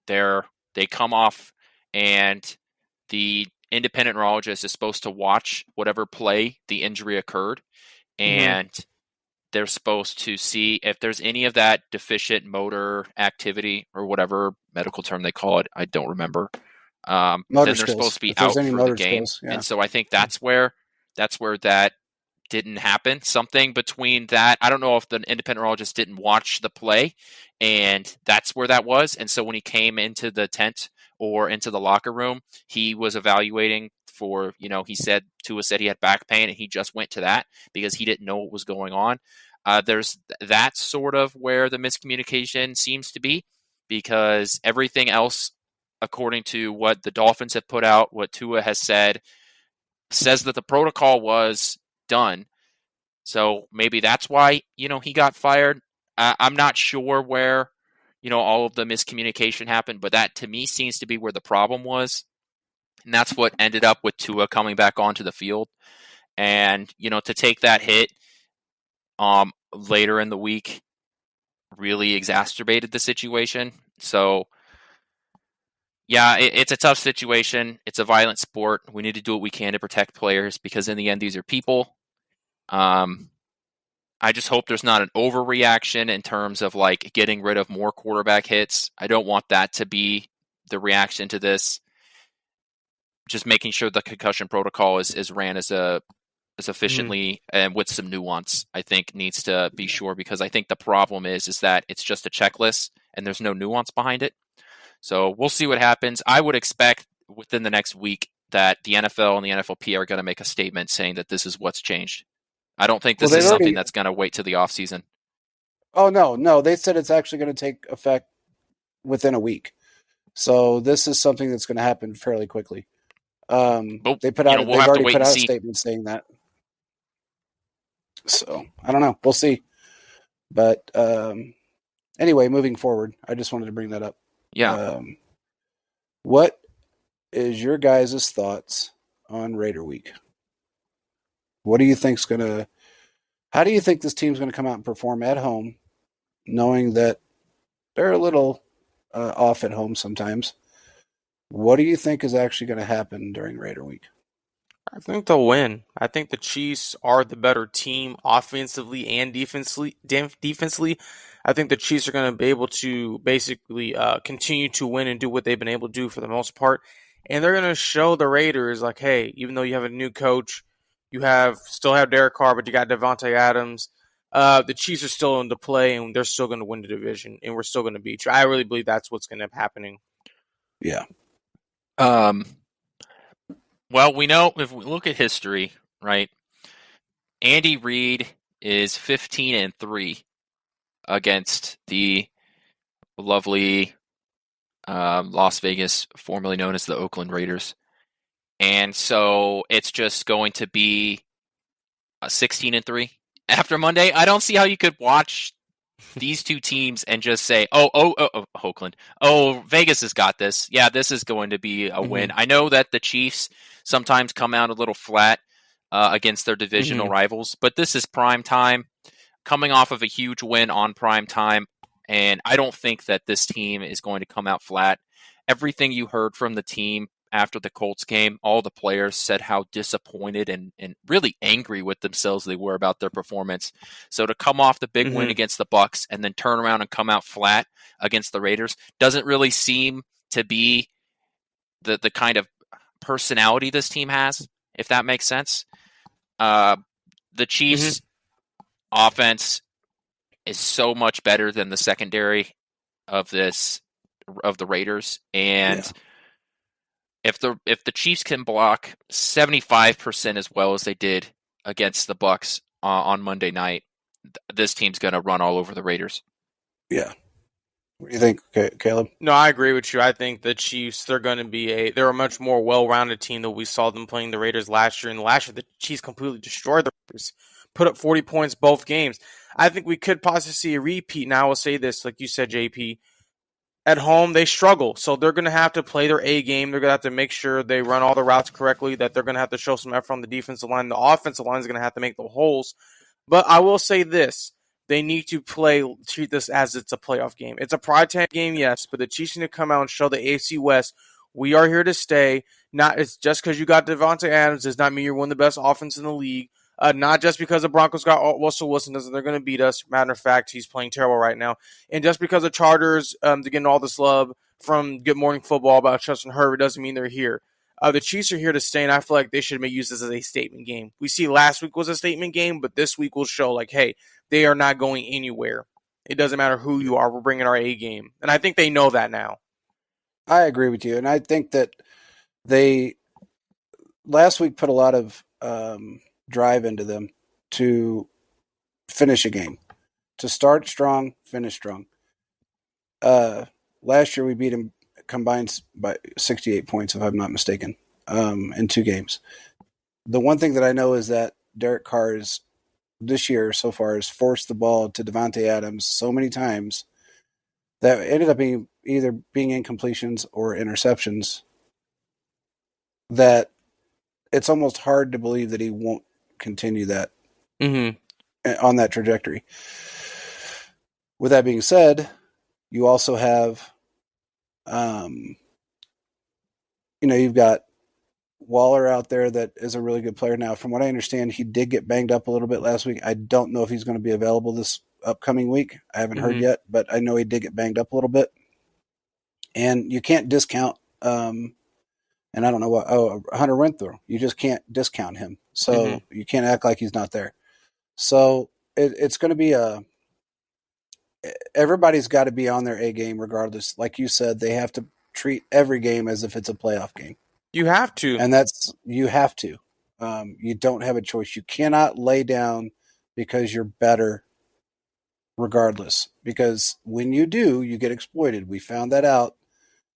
they come off, and the independent neurologist is supposed to watch whatever play the injury occurred, and they're supposed to see if there's any of that deficient motor activity, or whatever medical term they call it. I don't remember. Then they're supposed to be out for the game. Skills, yeah. And so I think that's where that didn't happen. Something between that. I don't know if the independent neurologist didn't watch the play, and that's where that was. And so when he came into the tent or into the locker room, he was evaluating for, you know, Tua said he had back pain, and he just went to that because he didn't know what was going on. There's that sort of where the miscommunication seems to be, because everything else, according to what the Dolphins have put out, what Tua has said, says that the protocol was done. So maybe that's why, you know, he got fired. I'm not sure where, you know, all of the miscommunication happened, but that to me seems to be where the problem was. And that's what ended up with Tua coming back onto the field. And, you know, to take that hit later in the week really exacerbated the situation. So, yeah, it's a tough situation. It's a violent sport. We need to do what we can to protect players, because in the end, these are people. I just hope there's not an overreaction in terms of, like, getting rid of more quarterback hits. I don't want that to be the reaction to this. Just making sure the concussion protocol is ran as efficiently and with some nuance, I think, needs to be sure, because I think the problem is that it's just a checklist and there's no nuance behind it. So we'll see what happens. I would expect within the next week that the NFL and the NFLP are going to make a statement saying that this is what's changed. I don't think this is something that's going to wait till the offseason. Oh, no. They said it's actually going to take effect within a week. So this is something that's going to happen fairly quickly. They put out, they've already put out a statement saying that. So I don't know. We'll see. But anyway, moving forward, I just wanted to bring that up. Yeah. What is your guys' thoughts on Raider Week? What do you think's gonna? How do you think this team's gonna come out and perform at home, knowing that they're a little off at home sometimes? What do you think is actually going to happen during Raider Week? I think they'll win. I think the Chiefs are the better team offensively and defensively. I think the Chiefs are going to be able to basically continue to win and do what they've been able to do for the most part. And they're going to show the Raiders, like, hey, even though you have a new coach, you still have Derek Carr, but you got Devonte Adams. The Chiefs are still into play, and they're still going to win the division, and we're still going to beat you. I really believe that's what's going to be happening. Yeah. Well, we know, if we look at history, right? Andy Reid is 15-3 against the lovely Las Vegas, formerly known as the Oakland Raiders. And so it's just going to be 16-3 after Monday. I don't see how you could watch these two teams and just say, Oakland. Oh, Vegas has got this. Yeah, this is going to be a win. I know that the Chiefs sometimes come out a little flat against their divisional rivals, but this is prime time, coming off of a huge win on prime time, and I don't think that this team is going to come out flat. Everything you heard from the team after the Colts game, all the players said how disappointed and really angry with themselves they were about their performance. So to come off the big win against the Bucs and then turn around and come out flat against the Raiders doesn't really seem to be the kind of, personality this team has, if that makes sense. The Chiefs' offense is so much better than the secondary of the Raiders, and if the Chiefs can block 75% as well as they did against the Bucs on Monday night, this team's going to run all over the Raiders. Yeah. What do you think, Caleb? No, I agree with you. I think the Chiefs, they're a much more well-rounded team than we saw them playing the Raiders last year. And last year, the Chiefs completely destroyed the Raiders, put up 40 points both games. I think we could possibly see a repeat. Now, I will say this, like you said, JP, at home, they struggle. So they're going to have to play their A game. They're going to have to make sure they run all the routes correctly, that they're going to have to show some effort on the defensive line. The offensive line is going to have to make the holes. But I will say this. They need to treat this as it's a playoff game. It's a primetime game, yes, but the Chiefs need to come out and show the AFC West, we are here to stay. It's just because you got Devonte Adams does not mean you're one of the best offense in the league. Not just because the Broncos got Russell Wilson doesn't they're going to beat us. Matter of fact, he's playing terrible right now. And just because the Chargers they're getting all this love from Good Morning Football about Justin Herbert doesn't mean they're here. The Chiefs are here to stay, and I feel like they should use this as a statement game. We see last week was a statement game, but this week will show, like, hey, they are not going anywhere. It doesn't matter who you are. We're bringing our A game. And I think they know that now. I agree with you. And I think that they last week put a lot of drive into them to finish a game. To start strong, finish strong. Last year we beat them combined by 68 points, if I'm not mistaken, in 2 games. The one thing that I know is that Derek Carr is this year so far has forced the ball to Devonte Adams so many times that ended up being either being incompletions or interceptions that it's almost hard to believe that he won't continue that on that trajectory. With that being said, you also have, you've got Waller out there that is a really good player. Now, from what I understand, he did get banged up a little bit last week. I don't know if he's going to be available this upcoming week. I haven't heard yet, but I know he did get banged up a little bit. And you can't discount, and I don't know Hunter Renfrow. You just can't discount him. So you can't act like he's not there. So it's going to be everybody's got to be on their A game regardless. Like you said, they have to treat every game as if it's a playoff game. You have to. And you have to. You don't have a choice. You cannot lay down because you're better regardless. Because when you do, you get exploited. We found that out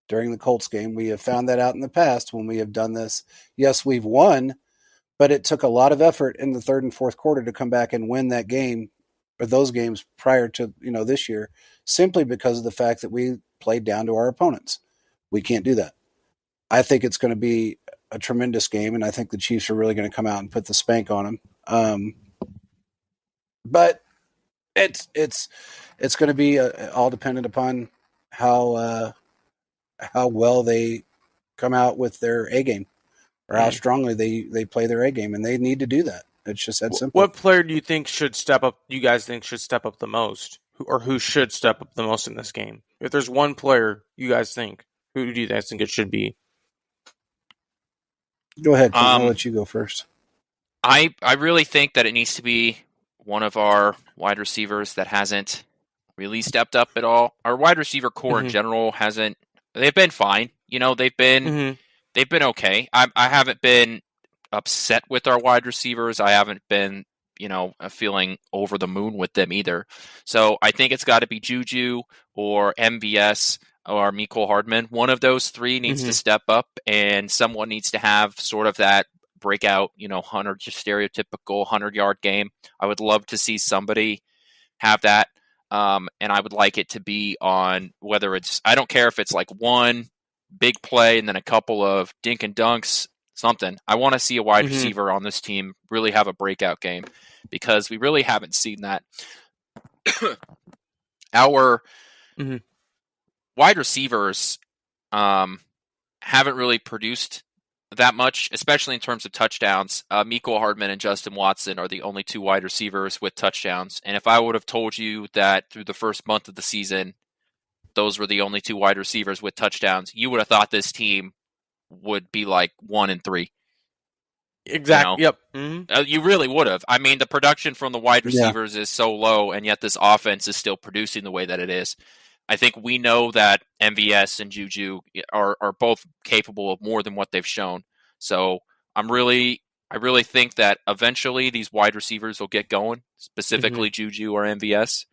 during the Colts game. We have found that out in the past when we have done this. Yes, we've won, but it took a lot of effort in the third and fourth quarter to come back and win that game or those games prior to this year, simply because of the fact that we played down to our opponents. We can't do that. I think it's going to be a tremendous game, and I think the Chiefs are really going to come out and put the spank on them. But it's going to be all dependent upon how well they come out with their A game, or how strongly they play their A game, and they need to do that. It's just that simple. What player do you think should step up? You guys think should step up the most, or who should step up the most in this game? If there's one player you guys think, who do you guys think it should be? Go ahead. I'll let you go first. I really think that it needs to be one of our wide receivers that hasn't really stepped up at all. Our wide receiver core in general hasn't. They've been fine. They've been okay. I haven't been upset with our wide receivers. I haven't been feeling over the moon with them either. So I think it's got to be Juju or MVS or Mecole Hardman. One of those three needs to step up, and someone needs to have sort of that breakout, stereotypical 100-yard game. I would love to see somebody have that, and I would like it to be on whether it's, I don't care if it's like one big play and then a couple of dink and dunks, something. I want to see a wide receiver on this team really have a breakout game, because we really haven't seen that. Our wide receivers haven't really produced that much, especially in terms of touchdowns. Mecole Hardman and Justin Watson are the only 2 wide receivers with touchdowns. And if I would have told you that through the first month of the season, those were the only 2 wide receivers with touchdowns, you would have thought this team would be like 1-3. Exactly. You know? Yep. Mm-hmm. You really would have. I mean, the production from the wide receivers is so low, and yet this offense is still producing the way that it is. I think we know that MVS and Juju are both capable of more than what they've shown. So I really think that eventually these wide receivers will get going, specifically Juju or MVS.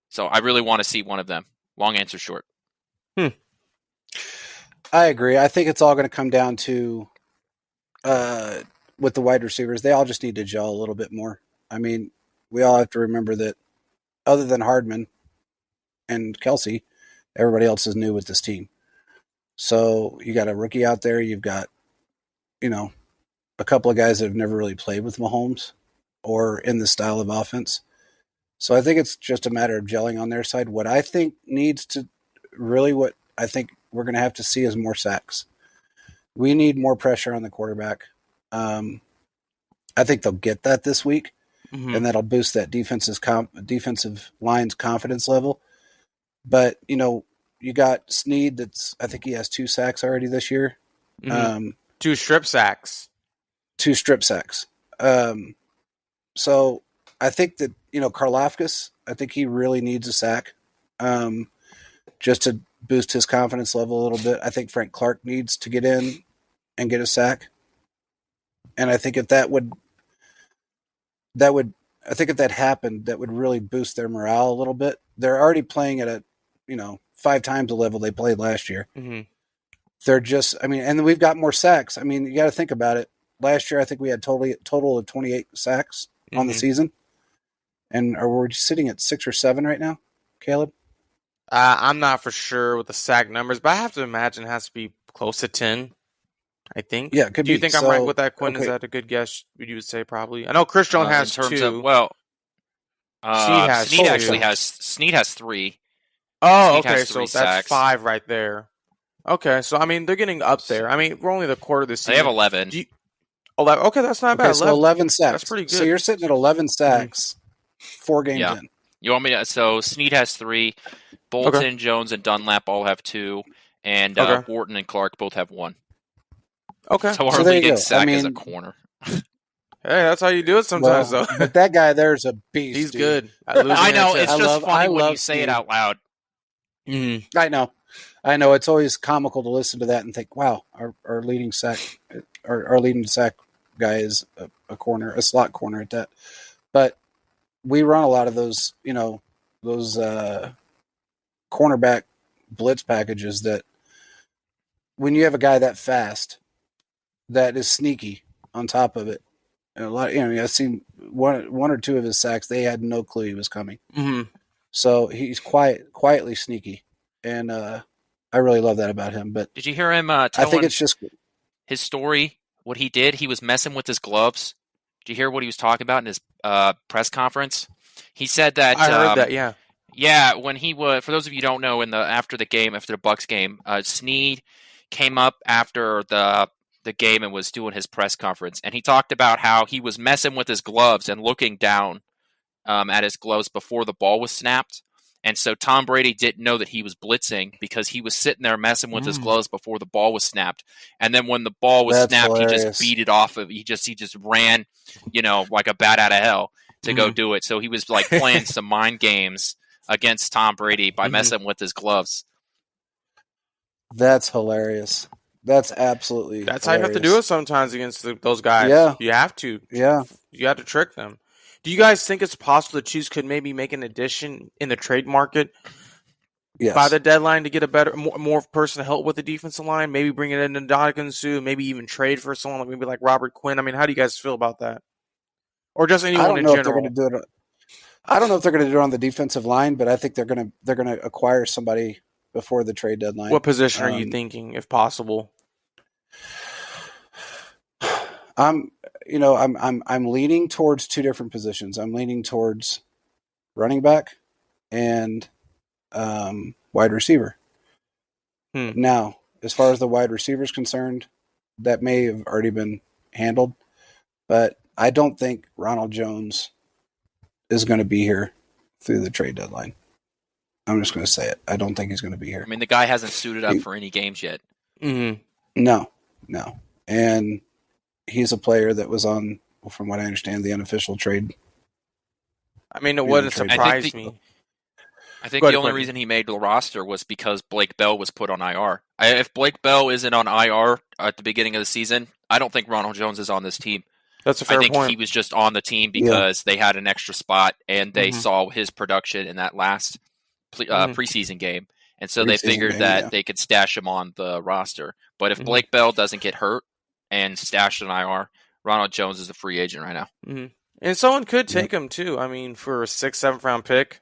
So I really want to see one of them. Long answer short. I agree. I think it's all going to come down to with the wide receivers. They all just need to gel a little bit more. I mean, we all have to remember that other than Hardman and Kelsey, everybody else is new with this team. So you got a rookie out there. You've got, a couple of guys that have never really played with Mahomes or in the style of offense. So I think it's just a matter of gelling on their side. What I think what I think we're going to have to see is more sacks. We need more pressure on the quarterback. I think they'll get that this week, and that'll boost that defensive line's confidence level. But, you got Snead I think he has 2 sacks already this year. 2 strip sacks. 2 strip sacks. So I think that, Karlaftis, I think he really needs a sack just to boost his confidence level a little bit. I think Frank Clark needs to get in and get a sack. And I think if that happened, that would really boost their morale a little bit. They're already playing at 5 times the level they played last year. They're just, and we've got more sacks. You got to think about it. Last year, I think we had total of 28 sacks on the season. And we're sitting at 6 or 7 right now, Caleb? I'm not for sure with the sack numbers, but I have to imagine it has to be close to 10, I think. Yeah, it could Do you be. think I'm right with that, Quinn? Okay. Is that a good guess? You would say probably. I know Chris Jones has 2. Snead has 3. Oh, okay, so that's 5 right there. Okay, so they're getting up there. We're only the quarter of the season. They have 11. 11. Okay, that's not bad. So 11 sacks. That's pretty good. So you're sitting at 11 sacks, 4 games in. You want me to? So Snead has 3. Bolton, Jones, and Dunlap all have 2, and Wharton and Clark both have 1. Okay, so our leading sack is a corner. Hey, that's how you do it sometimes, though. But that guy there's a beast. He's dude. good. I know. It's just funny when you say it out loud. I know. It's always comical to listen to that and think, "Wow, our leading sack, our leading sack guy is a corner, a slot corner at that." But we run a lot of those, those cornerback blitz packages that when you have a guy that fast, that is sneaky on top of it. And a lot, I've seen one or 2 of his sacks. They had no clue he was coming. So he's quietly sneaky, and I really love that about him. But did you hear him? I think it's just his story. What he did, he was messing with his gloves. Did you hear what he was talking about in his press conference? He said that. I heard that. Yeah. Yeah, when he was, for those of you who don't know, after the Bucks game, Snead came up after the game and was doing his press conference, and he talked about how he was messing with his gloves and looking down at his gloves before the ball was snapped. And so Tom Brady didn't know that he was blitzing because he was sitting there messing with his gloves before the ball was snapped. And then when the ball was snapped, hilarious. He just beat it off of. He just ran, like a bat out of hell to go do it. So he was like playing some mind games against Tom Brady by messing with his gloves. That's hilarious. That's absolutely. That's hilarious. how you have to do it sometimes against those guys. Yeah, you have to. Yeah, you have to trick them. Do you guys think it's possible the Chiefs could maybe make an addition in the trade market by the deadline to get a better, more person to help with the defensive line? Maybe bring it in Ndamukong Suh, maybe even trade for someone like Robert Quinn. How do you guys feel about that? Or just anyone in general? I don't know if they're going to do it on the defensive line, but I think they're going to acquire somebody before the trade deadline. What position are you thinking, if possible? I'm leaning towards 2 different positions. I'm leaning towards running back and wide receiver. Now, as far as the wide receiver is concerned, that may have already been handled, but I don't think Ronald Jones is going to be here through the trade deadline. I'm just going to say it. I don't think he's going to be here. The guy hasn't suited up for any games yet. No. And he's a player that was on, from what I understand, the unofficial trade. I mean, it wouldn't surprise me. I think the only reason he made the roster was because Blake Bell was put on IR. If Blake Bell isn't on IR at the beginning of the season, I don't think Ronald Jones is on this team. That's a fair point. I think he was just on the team because they had an extra spot and they saw his production in that last preseason game. And so they figured that they could stash him on the roster. But if Blake Bell doesn't get hurt and stashed in IR, Ronald Jones is a free agent right now. And someone could take him too. I mean, for a 6th, 7th round pick.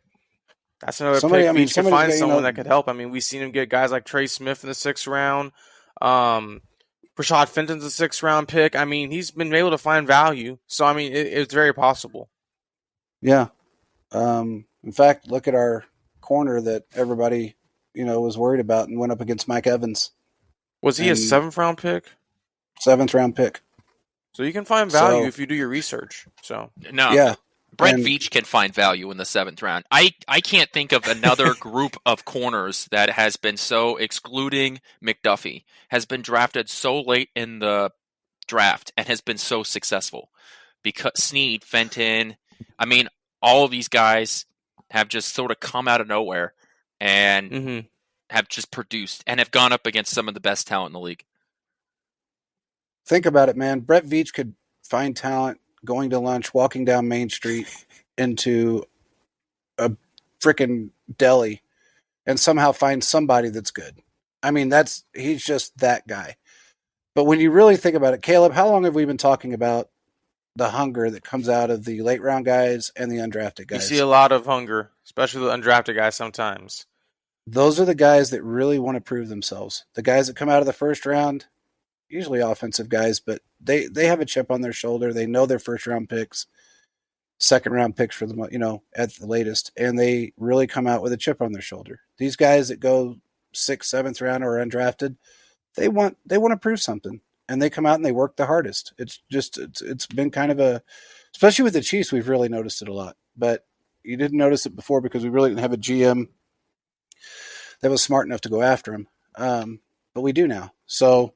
That's another pick. Veach could find someone that could help. I mean, we've seen him get guys like Trey Smith in the 6th round. Rashad Fenton's a 6th round pick. I mean, he's been able to find value. So, I mean, it's very possible. Yeah. In fact, look at our corner that everybody, was worried about and went up against Mike Evans. Was he a 7th round pick? 7th round pick. So you can find value if you do your research. So Brent Veach can find value in the 7th round. I can't think of another group of corners that has been so, excluding McDuffie, has been drafted so late in the draft and has been so successful. Because Snead, Fenton, I mean, all of these guys have just sort of come out of nowhere and have just produced and have gone up against some of the best talent in the league. Think about it, man. Brett Veach could find talent going to lunch, walking down Main Street into a freaking deli and somehow find somebody that's good. I mean, he's just that guy. But when you really think about it, Caleb, how long have we been talking about the hunger that comes out of the late round guys and the undrafted guys? You see a lot of hunger, especially the undrafted guys sometimes. Those are the guys that really want to prove themselves. The guys that come out of the 1st round, usually offensive guys, but they have a chip on their shoulder. They know their 1st round picks, 2nd round picks for them, at the latest, and they really come out with a chip on their shoulder. These guys that go 6th, 7th round or undrafted, they want to prove something, and they come out and they work the hardest. It's been kind of especially with the Chiefs, we've really noticed it a lot, but you didn't notice it before because we really didn't have a GM that was smart enough to go after him. But we do now. So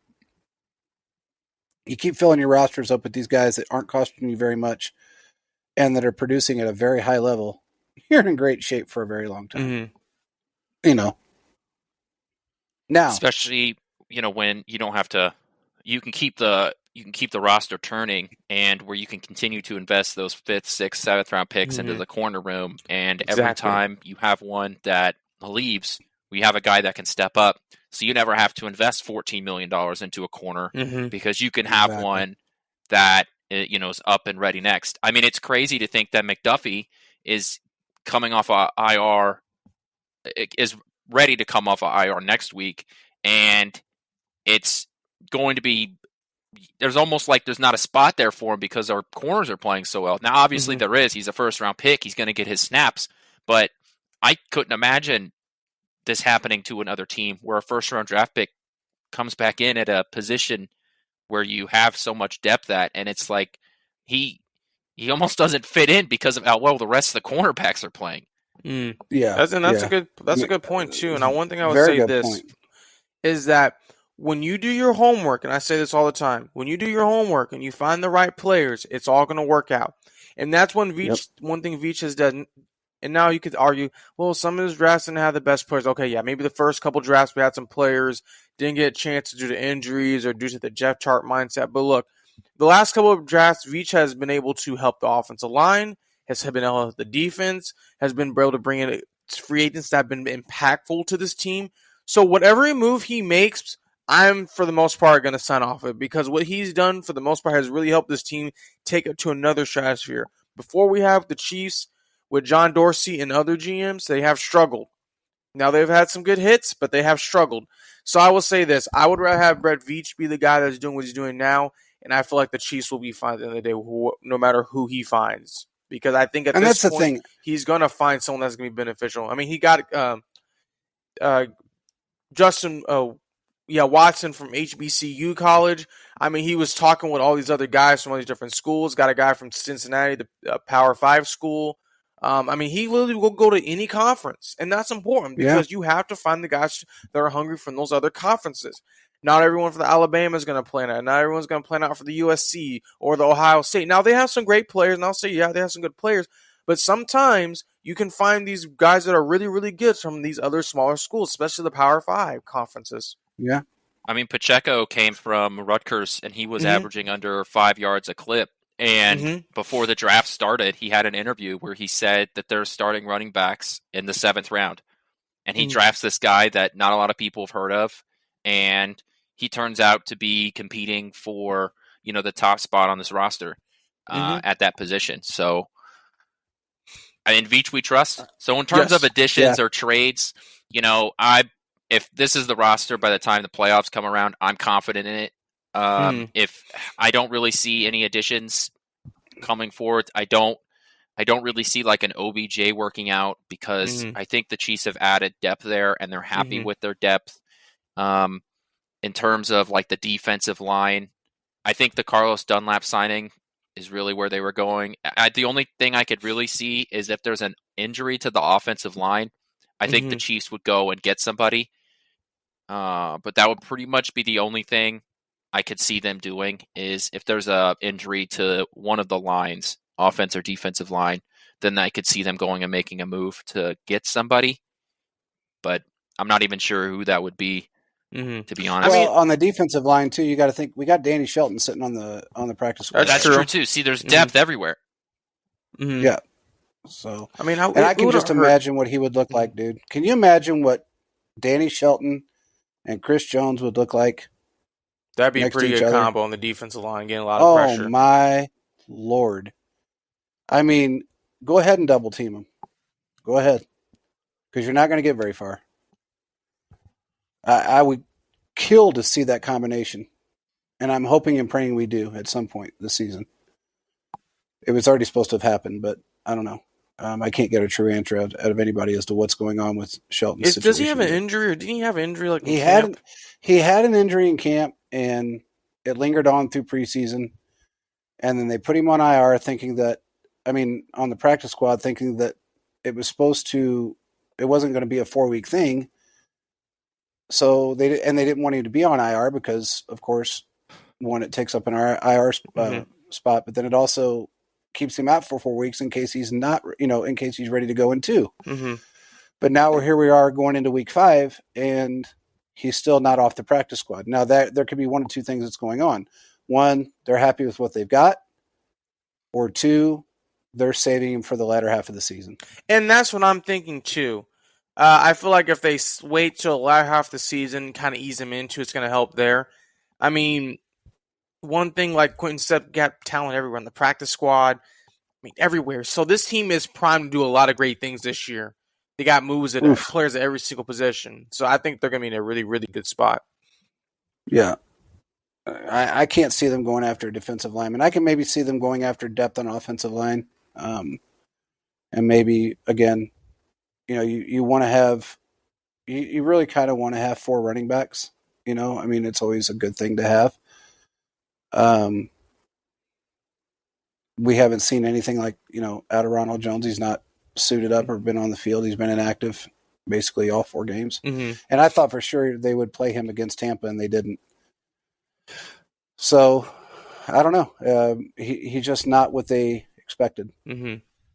you keep filling your rosters up with these guys that aren't costing you very much and that are producing at a very high level. You're in great shape for a very long time. Now, especially, when you don't have to, you can keep the roster turning and where you can continue to invest those 5th, 6th, 7th round picks into the corner room. And every time you have one that leaves, we have a guy that can step up. So you never have to invest $14 million into a corner because you can have one that is up and ready next. I mean, it's crazy to think that McDuffie is coming off of IR, is ready to come off of IR next week, and it's going to be, there's almost like there's not a spot there for him because our corners are playing so well. Now, obviously there is. He's a 1st round pick. He's going to get his snaps, but I couldn't imagine this happening to another team where a 1st round draft pick comes back in at a position where you have so much depth at, and it's like he almost doesn't fit in because of how well the rest of the cornerbacks are playing. Yeah, that's a good point too. And one thing I would say is that when you do your homework, and I say this all the time, when you do your homework and you find the right players, it's all going to work out. And that's one thing Veach has done. And now you could argue, well, some of his drafts didn't have the best players. Okay, yeah, maybe the first couple drafts we had some players didn't get a chance due to injuries or due to the Jeff Chart mindset. But look, the last couple of drafts, Veach has been able to help the offensive line, has been able to help the defense, has been able to bring in free agents that have been impactful to this team. So whatever move he makes, I'm, for the most part, going to sign off it because what he's done, for the most part, has really helped this team take it to another stratosphere. Before we have the Chiefs, with John Dorsey and other GMs, they have struggled. Now, they've had some good hits, but they have struggled. So I will say this. I would rather have Brett Veach be the guy that's doing what he's doing now, and I feel like the Chiefs will be fine at the end of the day, no matter who he finds. Because I think at this point, he's going to find someone that's going to be beneficial. I mean, he got Watson from HBCU college. I mean, he was talking with all these other guys from all these different schools. Got a guy from Cincinnati, the Power 5 school. I mean, he literally will go to any conference, and that's important because you have to find the guys that are hungry from those other conferences. Not everyone for the Alabama is going to plan out. Not everyone's going to plan out for the USC or the Ohio State. Now, they have some great players, and I'll say, yeah, they have some good players, but sometimes you can find these guys that are really, really good from these other smaller schools, especially the Power 5 conferences. Yeah. I mean, Pacheco came from Rutgers, and he was averaging under 5 yards a clip. And before the draft started, he had an interview where he said that they're starting running backs in the 7th round. And he drafts this guy that not a lot of people have heard of. And he turns out to be competing for, the top spot on this roster at that position. So, in Veach we trust. So in terms of additions or trades, if this is the roster by the time the playoffs come around, I'm confident in it. If I don't really see any additions coming forward, I don't really see like an OBJ working out because I think the Chiefs have added depth there and they're happy with their depth. In terms of like the defensive line, I think the Carlos Dunlap signing is really where they were going. The only thing I could really see is if there's an injury to the offensive line, I think the Chiefs would go and get somebody. But that would pretty much be the only thing I could see them doing is if there's a injury to one of the lines, offense or defensive line, then I could see them going and making a move to get somebody. But I'm not even sure who that would be, to be honest. Well, on the defensive line too, you got to think we got Danny Shelton sitting on the practice squad. That's true too. See, there's depth everywhere. Yeah. So I mean, I can just imagine what he would look like, dude. Can you imagine what Danny Shelton and Chris Jones would look like? That'd be a pretty good combo on the defensive line, getting a lot of pressure. Oh, my Lord. I mean, go ahead and double team him. Go ahead. Because you're not going to get very far. I would kill to see that combination. And I'm hoping and praying we do at some point this season. It was already supposed to have happened, but I don't know. I can't get a true answer out of anybody as to what's going on with Shelton's situation. Does he have an injury, or didn't he have an injury like he had an injury in camp, and it lingered on through preseason. And then they put him on IR thinking that, on the practice squad, thinking that it wasn't going to be a 4-week thing. So they didn't want him to be on IR because, of course, one, it takes up an IR spot, but then it also keeps him out for 4 weeks in case he's not, in case he's ready to go in 2. But now here we are going into week 5, and he's still not off the practice squad. Now that there could be one of two things that's going on. One, they're happy with what they've got, or 2, they're saving him for the latter half of the season. And that's what I'm thinking too. I feel like if they wait till the latter half of the season, kind of ease him into, it's going to help there. I mean, one thing like Quentin said, got talent everywhere in the practice squad. Everywhere. So this team is primed to do a lot of great things this year. They got moves at players at every single position. So I think they're going to be in a really, really good spot. Yeah. I can't see them going after a defensive lineman. I can maybe see them going after depth on offensive line. And maybe, again, you want to have – you really kind of want to have 4 running backs. It's always a good thing to have. We haven't seen anything like, out of Ronald Jones. He's not suited up or been on the field. He's been inactive basically all 4 games. And I thought for sure they would play him against Tampa, and they didn't. So, I don't know. He's just not what they expected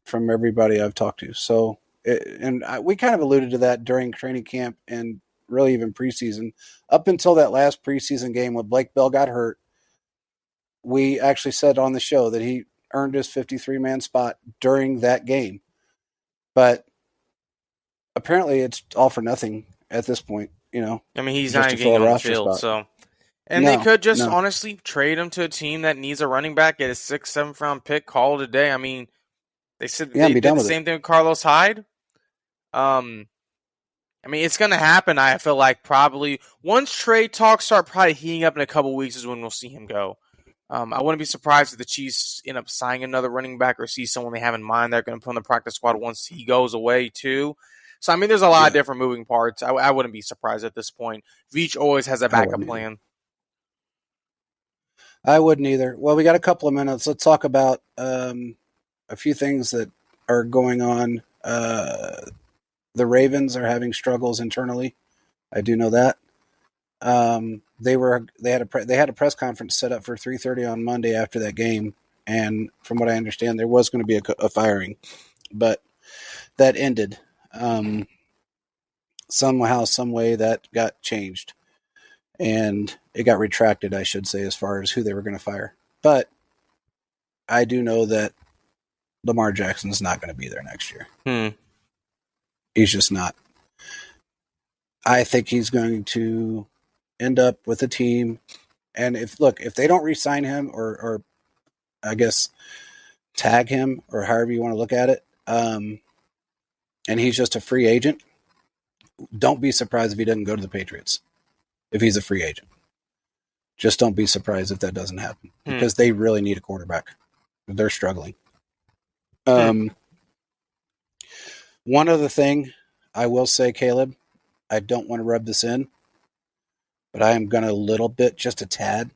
from everybody I've talked to. So, we kind of alluded to that during training camp and really even preseason. Up until that last preseason game when Blake Bell got hurt, we actually said on the show that he earned his 53-man spot during that game. But apparently it's all for nothing at this point, he's not getting on the field, so. And they could just honestly trade him to a team that needs a running back, get a 6th, 7th round pick, call it a day. They said they did the same thing with Carlos Hyde. It's going to happen, I feel like, probably. Once trade talks start probably heating up in a couple weeks is when we'll see him go. I wouldn't be surprised if the Chiefs end up signing another running back or see someone they have in mind they're going to put on the practice squad once he goes away, too. So, there's a lot of different moving parts. I wouldn't be surprised at this point. Veach always has a backup plan. I wouldn't either. Well, we got a couple of minutes. Let's talk about a few things that are going on. The Ravens are having struggles internally. I do know that. They had a press conference set up for 3:30 on Monday after that game, and from what I understand, there was going to be a firing, but that ended. Somehow, some way that got changed, and it got retracted, I should say, as far as who they were going to fire. But I do know that Lamar Jackson's not going to be there next year. He's just not. I think he's going to end up with a team, and if they don't re-sign him or I guess tag him or however you want to look at it, and he's just a free agent, don't be surprised if he doesn't go to the Patriots if he's a free agent. Just don't be surprised if that doesn't happen because they really need a quarterback. They're struggling. One other thing I will say, Caleb, I don't want to rub this in, but I am going to a little bit, just a tad.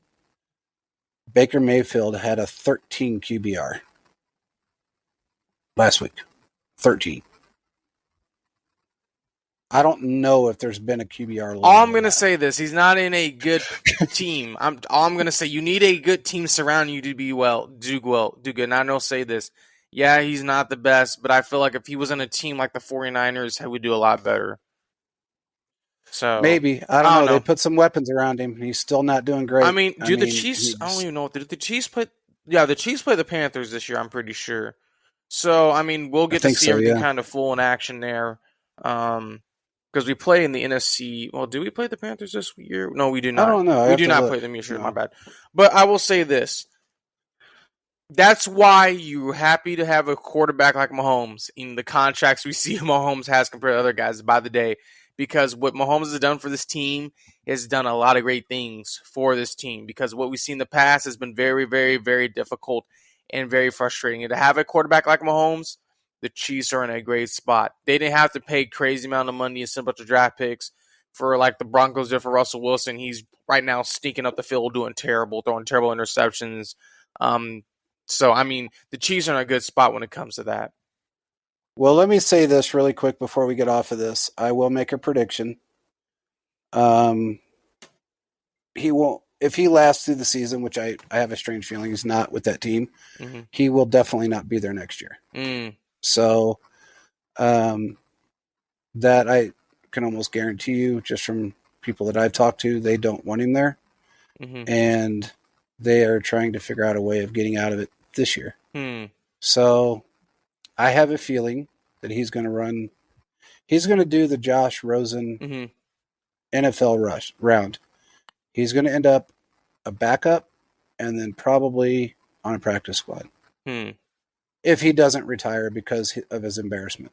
Baker Mayfield had a 13 QBR last week. 13. I don't know if there's been a QBR. All I'm going to say this. He's not in a good team. All I'm going to say, you need a good team surrounding you to do good. And I know say this. Yeah, he's not the best, but I feel like if he was on a team like the 49ers, he would do a lot better. So maybe. I don't know. They put some weapons around him. He's still not doing great. I mean, the Chiefs, I don't even know. Did the Chiefs play? Yeah, the Chiefs play the Panthers this year, I'm pretty sure. So, I mean, we'll get to see everything kind of full in action there. Because we play in the NFC. Well, do we play the Panthers this year? No, we do not. I don't know. We do not play them this year. No. My bad. But I will say this. That's why you're happy to have a quarterback like Mahomes in the contracts we see Mahomes has compared to other guys by the day. Because what Mahomes has done for this team has done a lot of great things for this team. Because what we've seen in the past has been very, very, very difficult and very frustrating. And to have a quarterback like Mahomes, the Chiefs are in a great spot. They didn't have to pay crazy amount of money and send a bunch of draft picks for like the Broncos did for Russell Wilson. He's right now stinking up the field, doing terrible, throwing terrible interceptions. So, I mean, the Chiefs are in a good spot when it comes to that. Well, let me say this really quick before we get off of this. I will make a prediction. He won't, if he lasts through the season, which I have a strange feeling he's not with that team, he will definitely not be there next year. So that I can almost guarantee you, just from people that I've talked to, they don't want him there. And they are trying to figure out a way of getting out of it this year. So I have a feeling that he's going to do the Josh Rosen NFL round. He's going to end up a backup and then probably on a practice squad. If he doesn't retire because of his embarrassment.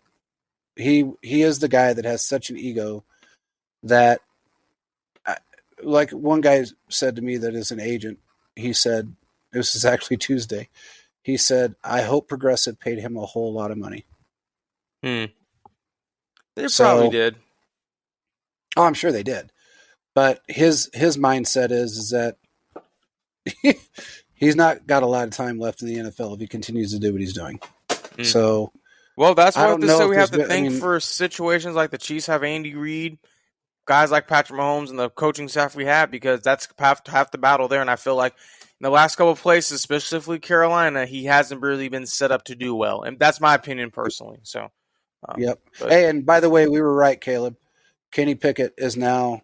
He is the guy that has such an ego that, like one guy said to me that is an agent, he said, this is actually Tuesday, he said, I hope Progressive paid him a whole lot of money. They probably did. Oh, I'm sure they did. But his mindset is that he's not got a lot of time left in the NFL if he continues to do what he's doing. So, well, that's what we have to think for situations like the Chiefs have Andy Reid, guys like Patrick Mahomes, and the coaching staff we have, because that's half the battle there. And I feel like in the last couple of places, specifically Carolina, he hasn't really been set up to do well. And that's my opinion personally. So, yep. Hey, and by the way, we were right, Caleb. Kenny Pickett is now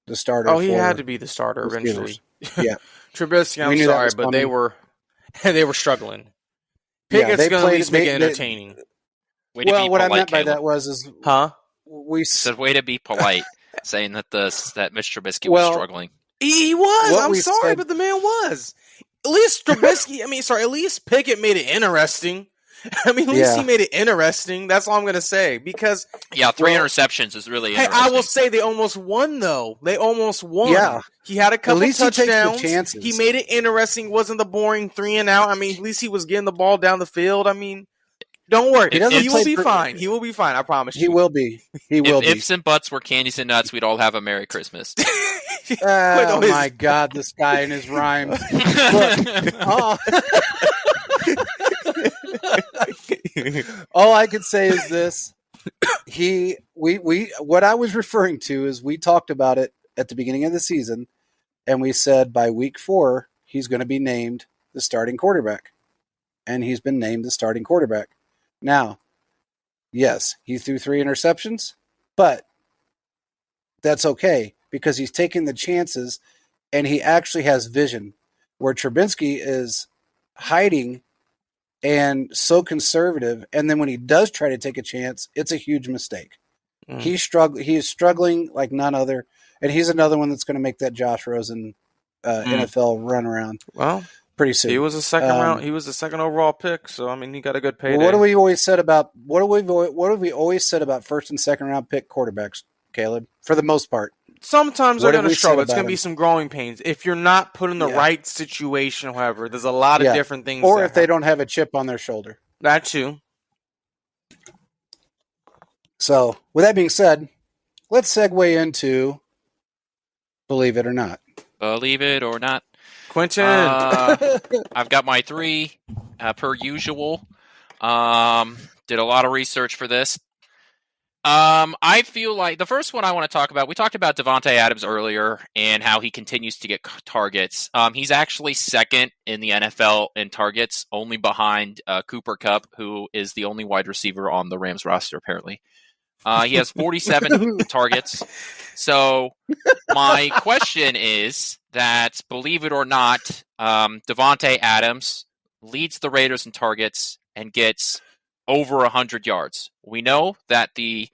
the starter. Oh, he had to be the starter eventually. Yeah. Trubisky, I'm sorry, but they were struggling. Pickett's going to at least make it entertaining. Well, what polite, I meant by Caleb. that was we said way to be polite, saying that that Mr. Trubisky was struggling. He was. I'm sorry, but the man was. At least Trubisky. At least Pickett made it interesting. At least he made it interesting. That's all I'm going to say. Because 3 interceptions is really interesting. I will say they almost won, though. They almost won. Yeah. He had a couple touchdowns. He takes the chances. He made it interesting. Wasn't the boring 3 and out. At least he was getting the ball down the field. Don't worry. He will be fine. He will be fine. I promise you. He will be. He will be. If ifs and buts were candies and nuts, we'd all have a Merry Christmas. Oh, my God. This guy and his rhymes. All I can say is this. What I was referring to is we talked about it at the beginning of the season, and we said by week 4 he's going to be named the starting quarterback, and he's been named the starting quarterback. Now, yes, he threw 3 interceptions, but that's okay because he's taking the chances, and he actually has vision, where Trubinsky is hiding and so conservative, and then when he does try to take a chance, it's a huge mistake. He is struggling like none other, and he's another one that's going to make that Josh Rosen NFL run around. Well, pretty soon. He was a second round. He was the second overall pick, so I mean, he got a good payday. Well, what have we always said about first and second round pick quarterbacks, Caleb? For the most part, sometimes they're going to struggle. It's going to be some growing pains if you're not put in the right situation. However, there's a lot of different things. Or if they don't have a chip on their shoulder, that too. So, with that being said, let's segue into Believe It or Not. Believe it or not. Quentin. I've got my 3 per usual. Did a lot of research for this. I feel like the first one I want to talk about, we talked about Devonte Adams earlier and how he continues to get targets. He's actually second in the NFL in targets, only behind Cooper Kupp, who is the only wide receiver on the Rams roster, apparently. He has 47 targets. So my question is that, believe it or not, Devonte Adams leads the Raiders in targets and gets over 100 yards. We know that the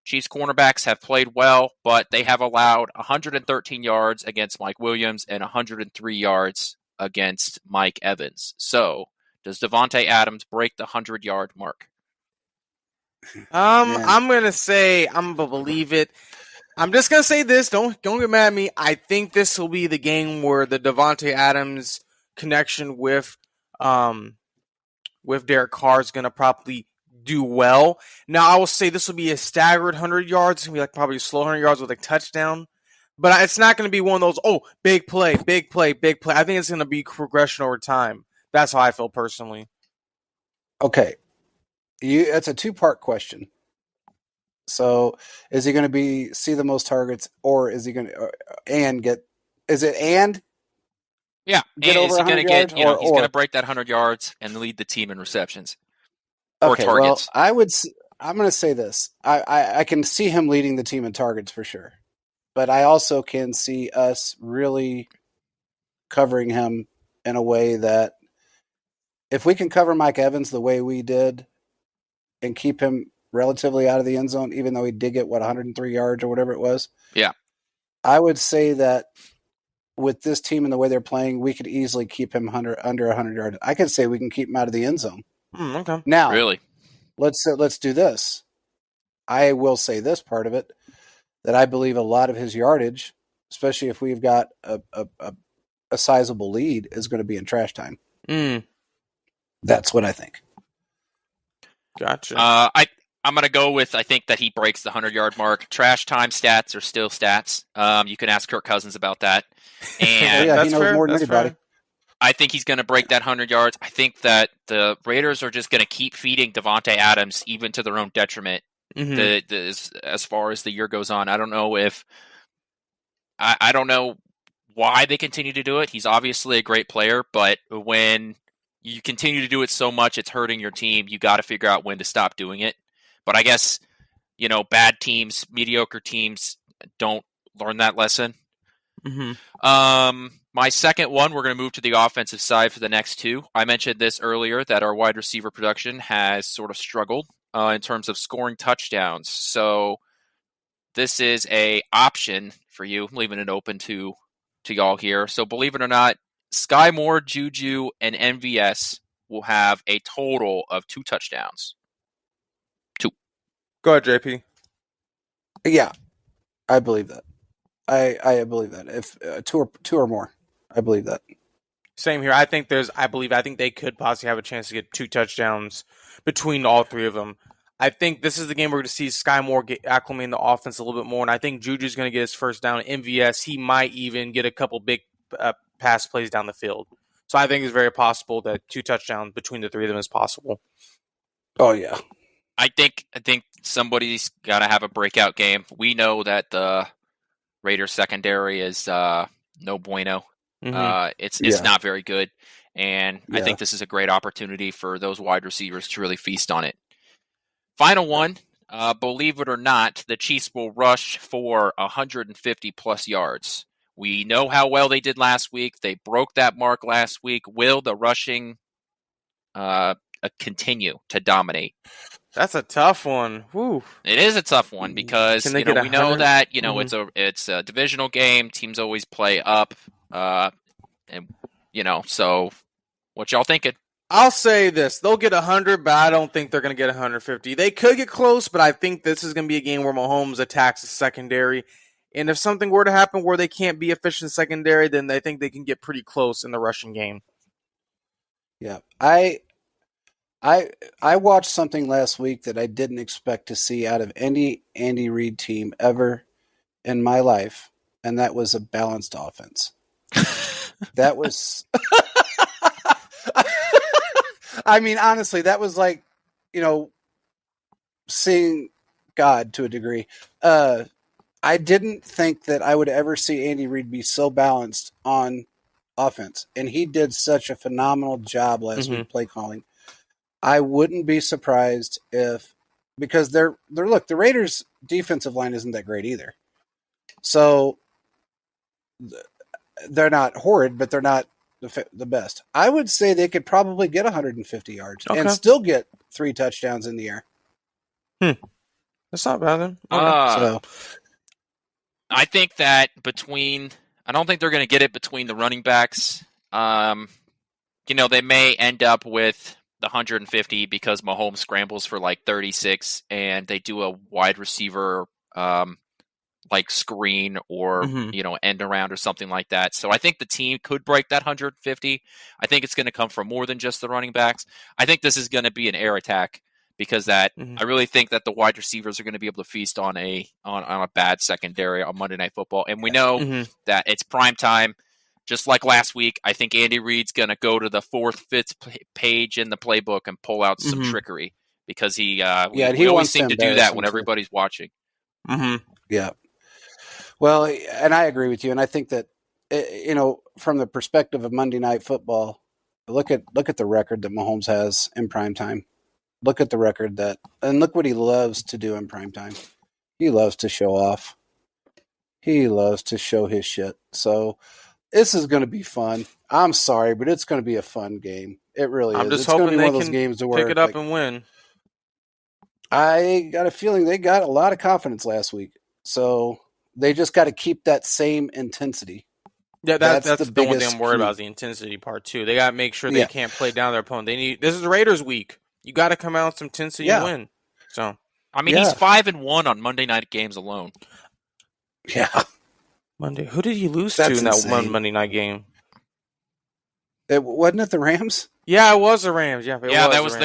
Chiefs cornerbacks have played well, but they have allowed 113 yards against Mike Williams and 103 yards against Mike Evans. So does Devonte Adams break the 100-yard mark? I'm gonna say I'm gonna believe it. I'm just gonna say this. Don't get mad at me. I think this will be the game where the Devonte Adams connection with Derek Carr is gonna probably do well. Now I will say this will be a staggered 100 yards. It's gonna be like probably a slow 100 yards with a touchdown. But it's not gonna be one of those big play, big play, big play. I think it's gonna be progression over time. That's how I feel personally. Okay. That's a 2-part question. So, is he going to see the most targets, or is he going to get? Is it Yeah, get and over 100 yards? He's going to break that 100 yards and lead the team in receptions or okay, targets. Well, I'm going to say this. I can see him leading the team in targets for sure, but I also can see us really covering him in a way that if we can cover Mike Evans the way we did and keep him relatively out of the end zone, even though he did get 103 yards or whatever it was. Yeah. I would say that with this team and the way they're playing, we could easily keep him under 100 yards. I could say we can keep him out of the end zone. Okay. Now, really, let's do this. I will say this part of it, that I believe a lot of his yardage, especially if we've got a sizable lead, is going to be in trash time. That's what I think. Gotcha. I'm going to go with, I think that he breaks the 100-yard mark. Trash time stats are still stats. You can ask Kirk Cousins about that. And he knows more than anybody. Fair. I think he's going to break that 100 yards. I think that the Raiders are just going to keep feeding Devonte Adams, even to their own detriment, as far as the year goes on. I don't know if I don't know why they continue to do it. He's obviously a great player, but when you continue to do it so much, it's hurting your team. You got to figure out when to stop doing it. But I guess, bad teams, mediocre teams don't learn that lesson. My second one, we're going to move to the offensive side for the next 2. I mentioned this earlier, that our wide receiver production has sort of struggled in terms of scoring touchdowns. So this is a option for you. I'm leaving it open to y'all here. So believe it or not, Sky Moore, Juju, and MVS will have a total of 2 touchdowns. 2. Go ahead, JP. Yeah, I believe that. I believe that. If two or more, I believe that. Same here. I think they could possibly have a chance to get 2 touchdowns between all 3 of them. I think this is the game we're going to see Sky Moore get acclimated in the offense a little bit more, and I think Juju's going to get his first down. MVS, he might even get a couple big pass plays down the field. So I think it's very possible that 2 touchdowns between the 3 of them is possible. Oh yeah. I think somebody's got to have a breakout game. We know that the Raiders secondary is no bueno. It's not very good, and I think this is a great opportunity for those wide receivers to really feast on it. Final one, believe it or not, the Chiefs will rush for 150 plus yards. We know how well they did last week. They broke that mark last week. Will the rushing continue to dominate? That's a tough one. Whew. It is a tough one because we know that it's a divisional game. Teams always play up, and so what y'all thinking? I'll say this: they'll get 100, but I don't think they're going to get 150. They could get close, but I think this is going to be a game where Mahomes attacks the secondary. And if something were to happen where they can't be efficient secondary, then I think they can get pretty close in the rushing game. Yeah, I watched something last week that I didn't expect to see out of any Andy Reid team ever in my life, and that was a balanced offense. That was, I mean, honestly, that was like, seeing God to a degree. I didn't think that I would ever see Andy Reid be so balanced on offense, and he did such a phenomenal job last week play calling. I wouldn't be surprised because the Raiders' defensive line isn't that great either. So they're not horrid, but they're not the best. I would say they could probably get 150 yards and still get 3 touchdowns in the air. That's not bad then. So I think that I don't think they're going to get it between the running backs. They may end up with the 150 because Mahomes scrambles for like 36 and they do a wide receiver like screen or end around or something like that. So I think the team could break that 150. I think it's going to come from more than just the running backs. I think this is going to be an air attack because I really think that the wide receivers are going to be able to feast on a bad secondary on Monday Night Football. And we know that it's prime time. Just like last week, I think Andy Reid's going to go to the 4th, 5th page in the playbook and pull out some trickery because we always seem to do that when everybody's watching. Yeah. Well, and I agree with you. And I think that, from the perspective of Monday Night Football, look at the record that Mahomes has in prime time. Look at the record and look what he loves to do in prime time. He loves to show off. He loves to show his shit. So this is going to be fun. I'm sorry, but it's going to be a fun game. It really is. I'm just hoping they can pick it up and win. I got a feeling they got a lot of confidence last week. So they just got to keep that same intensity. Yeah, that's the one thing I'm worried about is the intensity part too. They got to make sure they can't play down their opponent. This is the Raiders week. You got to come out with some intensity and win. So he's 5-1 on Monday night games alone. Yeah. Monday. Who did he lose to in that one Monday night game? Wasn't it the Rams? Yeah, it was the Rams. Yeah, that was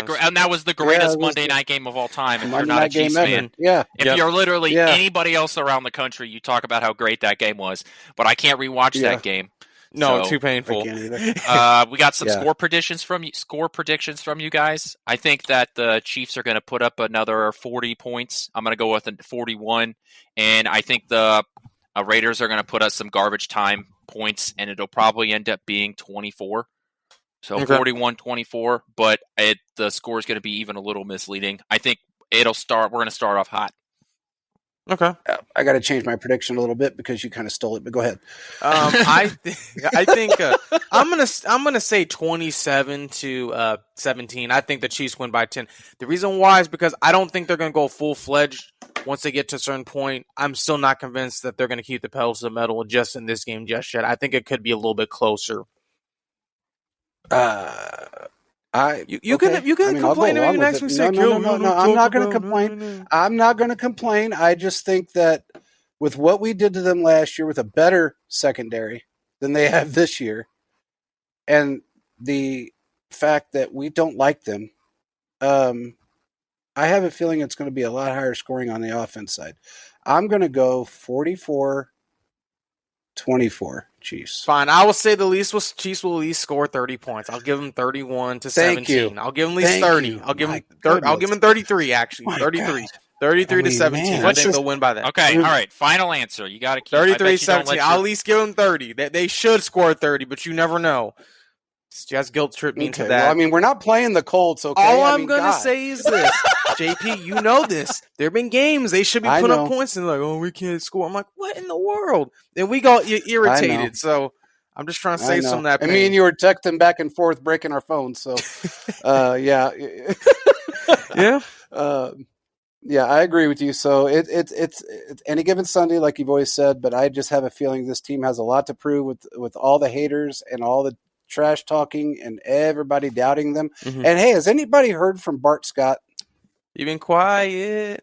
the greatest Monday night game of all time. If you're not a Chiefs fan, if you're literally anybody else around the country, you talk about how great that game was. But I can't rewatch that game. No, too painful. We got some score predictions from you guys. I think that the Chiefs are going to put up another 40 points. I'm going to go with 41, and I think the Raiders are going to put us some garbage time points, and it'll probably end up being 24. So 41-24, but the score is going to be even a little misleading. I think we're going to start off hot. Okay. I got to change my prediction a little bit because you kind of stole it, but go ahead. I think I'm gonna say 27-17. I think the Chiefs win by 10. The reason why is because I don't think they're gonna go full fledged once they get to a certain point. I'm still not convinced that they're gonna keep the pedal to the metal just in this game just yet. I think it could be a little bit closer. You can complain to me next week. No, I'm not going to complain. I'm not going to complain. I just think that with what we did to them last year with a better secondary than they have this year, and the fact that we don't like them, I have a feeling it's going to be a lot higher scoring on the offense side. I'm going to go 44-24. Chiefs. Fine. I will say Chiefs will at least score 30 points. I'll give them 31 to 17. I'll give them at least 30. I'll give them 33, actually. 33. 33 to 17. I think they'll win by that. Okay, all right. Final answer. You got to keep 33-17. I'll at least give them 30. They should score 30, but you never know. Just guilt trip me into that. Well, I mean, we're not playing the Colts, okay? All I'm going to say is this. JP, you know this. There have been games they should be putting up points and like, oh, we can't score. I'm like, what in the world? And we got irritated. So I'm just trying to save some of that pain. I mean, you were texting back and forth, breaking our phones. So, yeah. Yeah. Yeah, I agree with you. So it's any given Sunday, like you've always said, but I just have a feeling this team has a lot to prove with all the haters and all the trash talking and everybody doubting them. Mm-hmm. And hey, has anybody heard from Bart Scott? You've been quiet.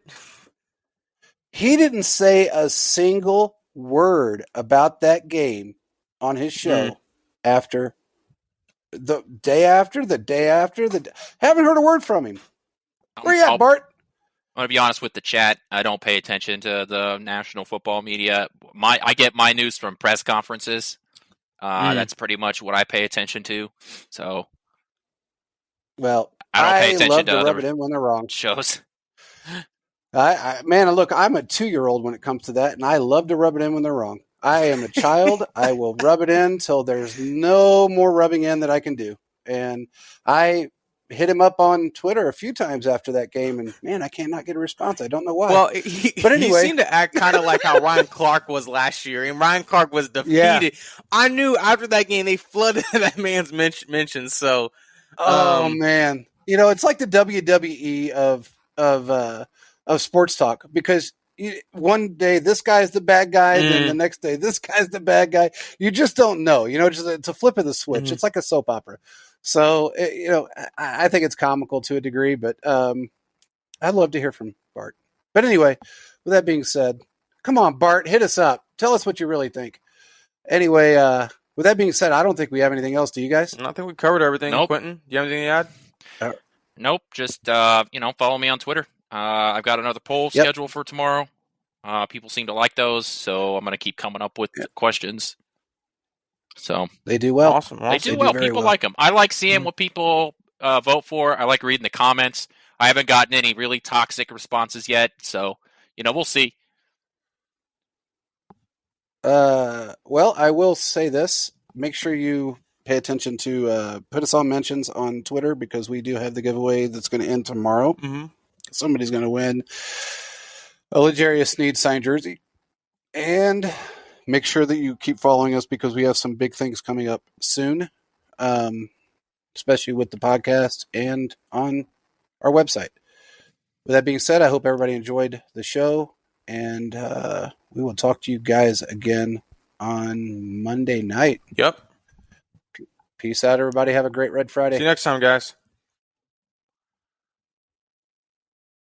He didn't say a single word about that game on his show after the day after. Haven't heard a word from him. Where you at, Bart? I'm going to be honest with the chat. I don't pay attention to the national football media. I get my news from press conferences. That's pretty much what I pay attention to. So, well, I don't pay attention love to to other rub it in when they're wrong. Shows. Man, look, I'm a 2-year-old when it comes to that, and I love to rub it in when they're wrong. I am a child. I will rub it in till there's no more rubbing in that I can do. And I hit him up on Twitter a few times after that game, and man, I cannot get a response. I don't know why. Well, but anyway, he seemed to act kind of like how Ryan Clark was last year, and Ryan Clark was defeated. Yeah. I knew after that game they flooded that man's mentions. So, man, it's like the WWE of sports talk, because one day this guy's the bad guy, then the next day this guy's the bad guy. You just don't know. It's a flip of the switch. It's like a soap opera. So, I think it's comical to a degree, but I'd love to hear from Bart. But anyway, with that being said, come on, Bart, hit us up. Tell us what you really think. Anyway, with that being said, I don't think we have anything else. Do you guys? I think we covered everything. Nope. Quentin, do you have anything to add? Nope. Just, follow me on Twitter. I've got another poll scheduled for tomorrow. People seem to like those, so I'm going to keep coming up with questions. So they do well. Awesome. They do well. People like them. I like seeing what people vote for. I like reading the comments. I haven't gotten any really toxic responses yet, so we'll see. Well, I will say this: make sure you pay attention to put us on mentions on Twitter, because we do have the giveaway that's going to end tomorrow. Mm-hmm. Somebody's going to win a L'Jarius Sneed signed jersey, and make sure that you keep following us, because we have some big things coming up soon, especially with the podcast and on our website. With that being said, I hope everybody enjoyed the show, and we will talk to you guys again on Monday night. Yep. Peace out, everybody. Have a great Red Friday. See you next time, guys.